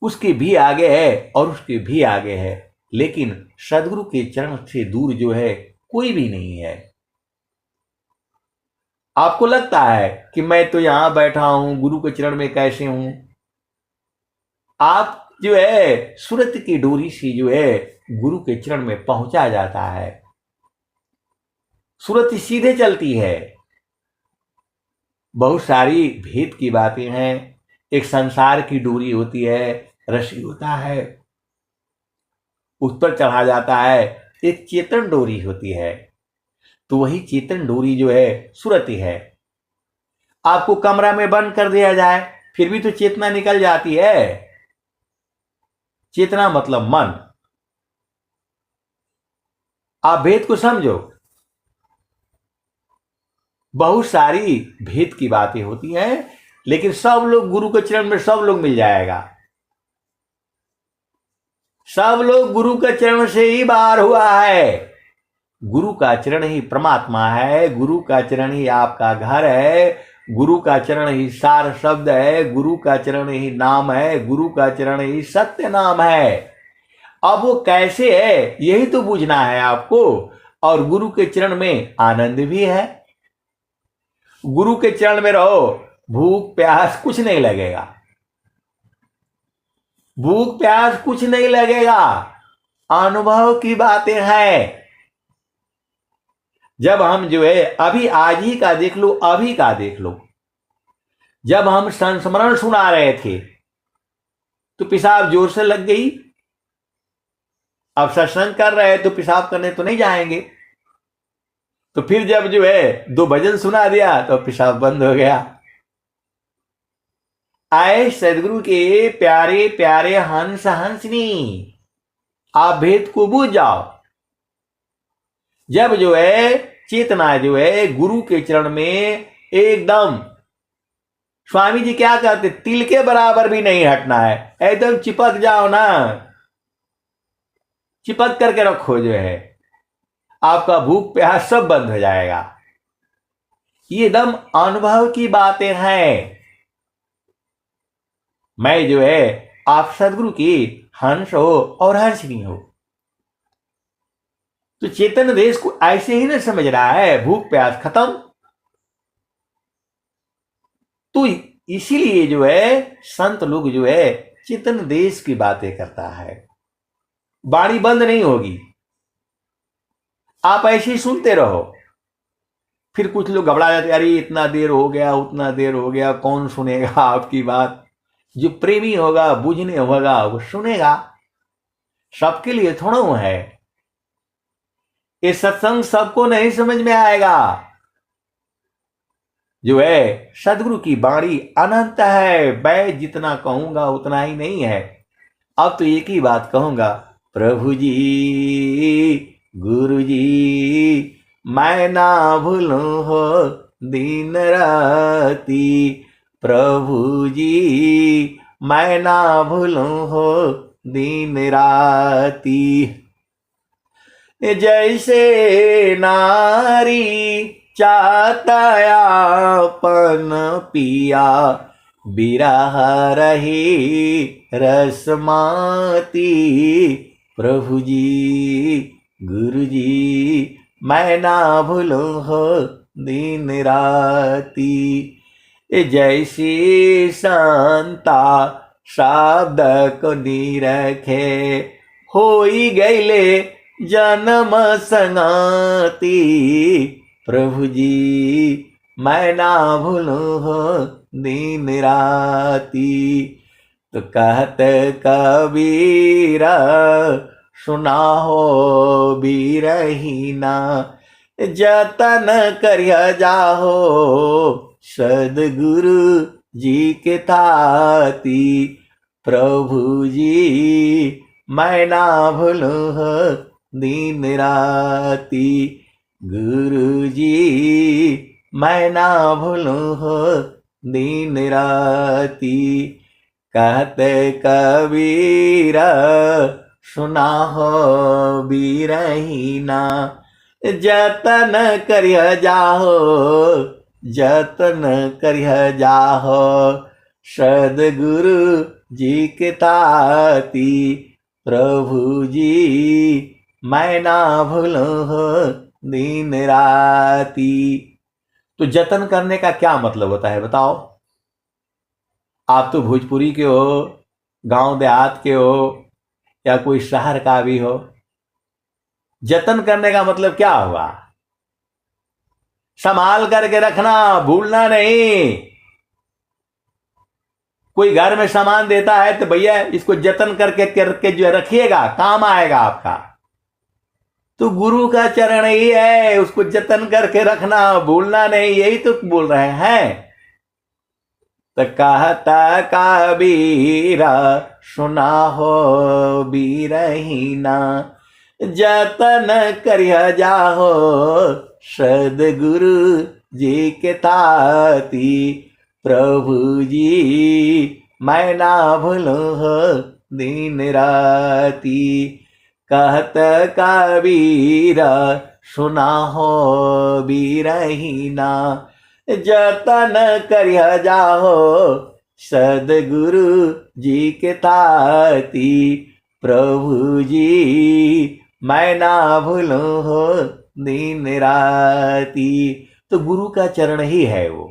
उसके भी आगे है और उसके भी आगे है, लेकिन सदगुरु के चरण से दूर जो है कोई भी नहीं है। आपको लगता है कि मैं तो यहां बैठा हूं, गुरु के चरण में कैसे हूं? आप जो है सूरत की डोरी से जो है गुरु के चरण में पहुंचा जाता है। सूरत सीधे चलती है। बहुत सारी भेद की बातें हैं। एक संसार की डोरी होती है, रस्सी होता है, उस पर चढ़ा जाता है। एक चेतन डोरी होती है, तो वही चेतन डोरी जो है सूरत है। आपको कमरा में बंद कर दिया जाए फिर भी तो चेतना निकल जाती है। चेतना मतलब मन। आप भेद को समझो। बहुत सारी भेद की बातें होती हैं, लेकिन सब लोग गुरु के चरण में सब लोग मिल जाएगा। सब लोग गुरु के चरण से ही बाहर हुआ है। गुरु का चरण ही परमात्मा है, गुरु का चरण ही आपका घर है, गुरु का चरण ही सार शब्द है, गुरु का चरण ही नाम है, गुरु का चरण ही सत्य नाम है। अब वो कैसे है यही तो पूछना है आपको। और गुरु के चरण में आनंद भी है। गुरु के चरण में रहो, भूख प्यास कुछ नहीं लगेगा। भूख प्यास कुछ नहीं लगेगा। अनुभव की बातें हैं। जब हम जो है अभी आज ही का देख लो, अभी का देख लो। जब हम संस्मरण सुना रहे थे तो पेशाब जोर से लग गई। अब सत्संग कर रहे हैं तो पेशाब करने तो नहीं जाएंगे। तो फिर जब जो है 2 भजन सुना दिया तो पेशाब बंद हो गया। आए सदगुरु के प्यारे प्यारे हंस हंसनी, आप भेद को बूझ जाओ। जब जो है चेतना जो है गुरु के चरण में एकदम, स्वामी जी क्या कहते, तिल के बराबर भी नहीं हटना है, एकदम चिपक जाओ ना। चिपक करके रखो जो है, आपका भूख प्यास सब बंद हो जाएगा। ये एकदम अनुभव की बातें हैं। मैं जो है आप सदगुरु की हंस हो और हंसनी हो। तो चेतन देश को ऐसे ही ना समझ रहा है, भूख प्यास खत्म। तो इसीलिए जो है संत लोग जो है चेतन देश की बातें करता है। वाणी बंद नहीं होगी, आप ऐसे ही सुनते रहो। फिर कुछ लोग घबरा जाते, अरे इतना देर हो गया, उतना देर हो गया, कौन सुनेगा आपकी बात। जो प्रेमी होगा, बुझने होगा, वो सुनेगा। सबके लिए थोड़ा वो है। ये सत्संग सबको नहीं समझ में आएगा। जो है सदगुरु की बाणी अनंत है। मैं जितना कहूंगा उतना ही नहीं है। अब तो एक ही बात कहूंगा, प्रभु जी गुरु जी मैं ना भूलूं हो दिन राती। प्रभु जी मैं ना भूलूं हो दिन राती। जैसे नारी चाहता अपन पिया, बिरह रही रसमाती। प्रभु जी गुरु जी मैं ना भूलूं हो दिन राती। जैसी संता शब्द को निरखे, होई गईले जन्म संगाती। प्रभु जी मैं ना भूलूं हो दिन राती। तो कहत कबीरा सुना हो बीरहीना, जतन करिया जाहो सदगुरु जी के ताती। प्रभु जी मैं ना भूलूं हो दिन राती। गुरु जी मैं ना भूलूं हो दिन राती। कहत कबीरा सुना हो बीरहीना, जतन करिया जाहो जतन करिया जाहो सदगुरु जी के ताती। प्रभु जी मैं ना भूलूं हो दिन राती। तो जतन करने का क्या मतलब होता है बताओ। आप तो भोजपुरी के हो, गांव देहात के हो, या कोई शहर का भी हो। जतन करने का मतलब क्या हुआ? संभाल करके रखना, भूलना नहीं। कोई घर में सामान देता है तो भैया इसको जतन करके जो रखिएगा, काम आएगा आपका। तो गुरु का चरण ही है, उसको जतन करके रखना, भूलना नहीं, यही तो बोल रहे हैं। तो कहता कबीरा सुना हो बीरहीना, जतन करिया जाहो सदगुरु जी के ताती। प्रभु जी मैं ना भूलूं हो दिन राती। कहत कबीरा सुना हो बीरहीना, जतन करिया जाहो सदगुरु जी के ताती। प्रभु जी मैं ना भूलूं हो दिन राती। तो गुरु का चरण ही है वो।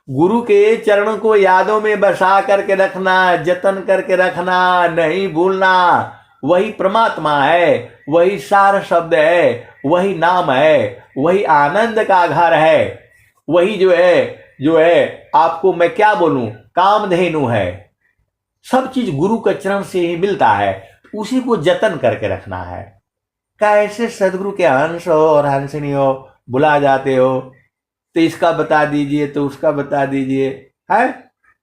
गुरु के चरणों को यादों में बसा करके रखना, जतन करके रखना, नहीं भूलना। वही परमात्मा है, वही सार शब्द है, वही नाम है, वही आनंद का घर है, वही जो है आपको मैं क्या बोलूं, कामधेनु है। सब चीज गुरु के चरण से ही मिलता है, उसी को जतन करके रखना है। कैसे सदगुरु के हंस हो और हंसनी हो, बुला जाते हो तो इसका बता दीजिए तो उसका बता दीजिए, है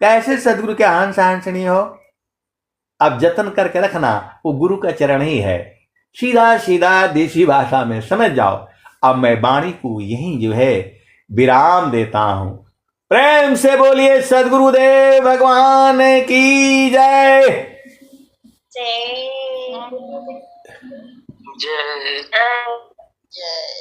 कैसे सदगुरु के हंस हंसनी हो। अब जतन करके रखना वो गुरु का चरण ही है। सीधा सीधा देसी भाषा में समझ जाओ। अब मैं वाणी को यही जो है विराम देता हूं। प्रेम से बोलिए सदगुरुदेव भगवान की जय। जय जय जय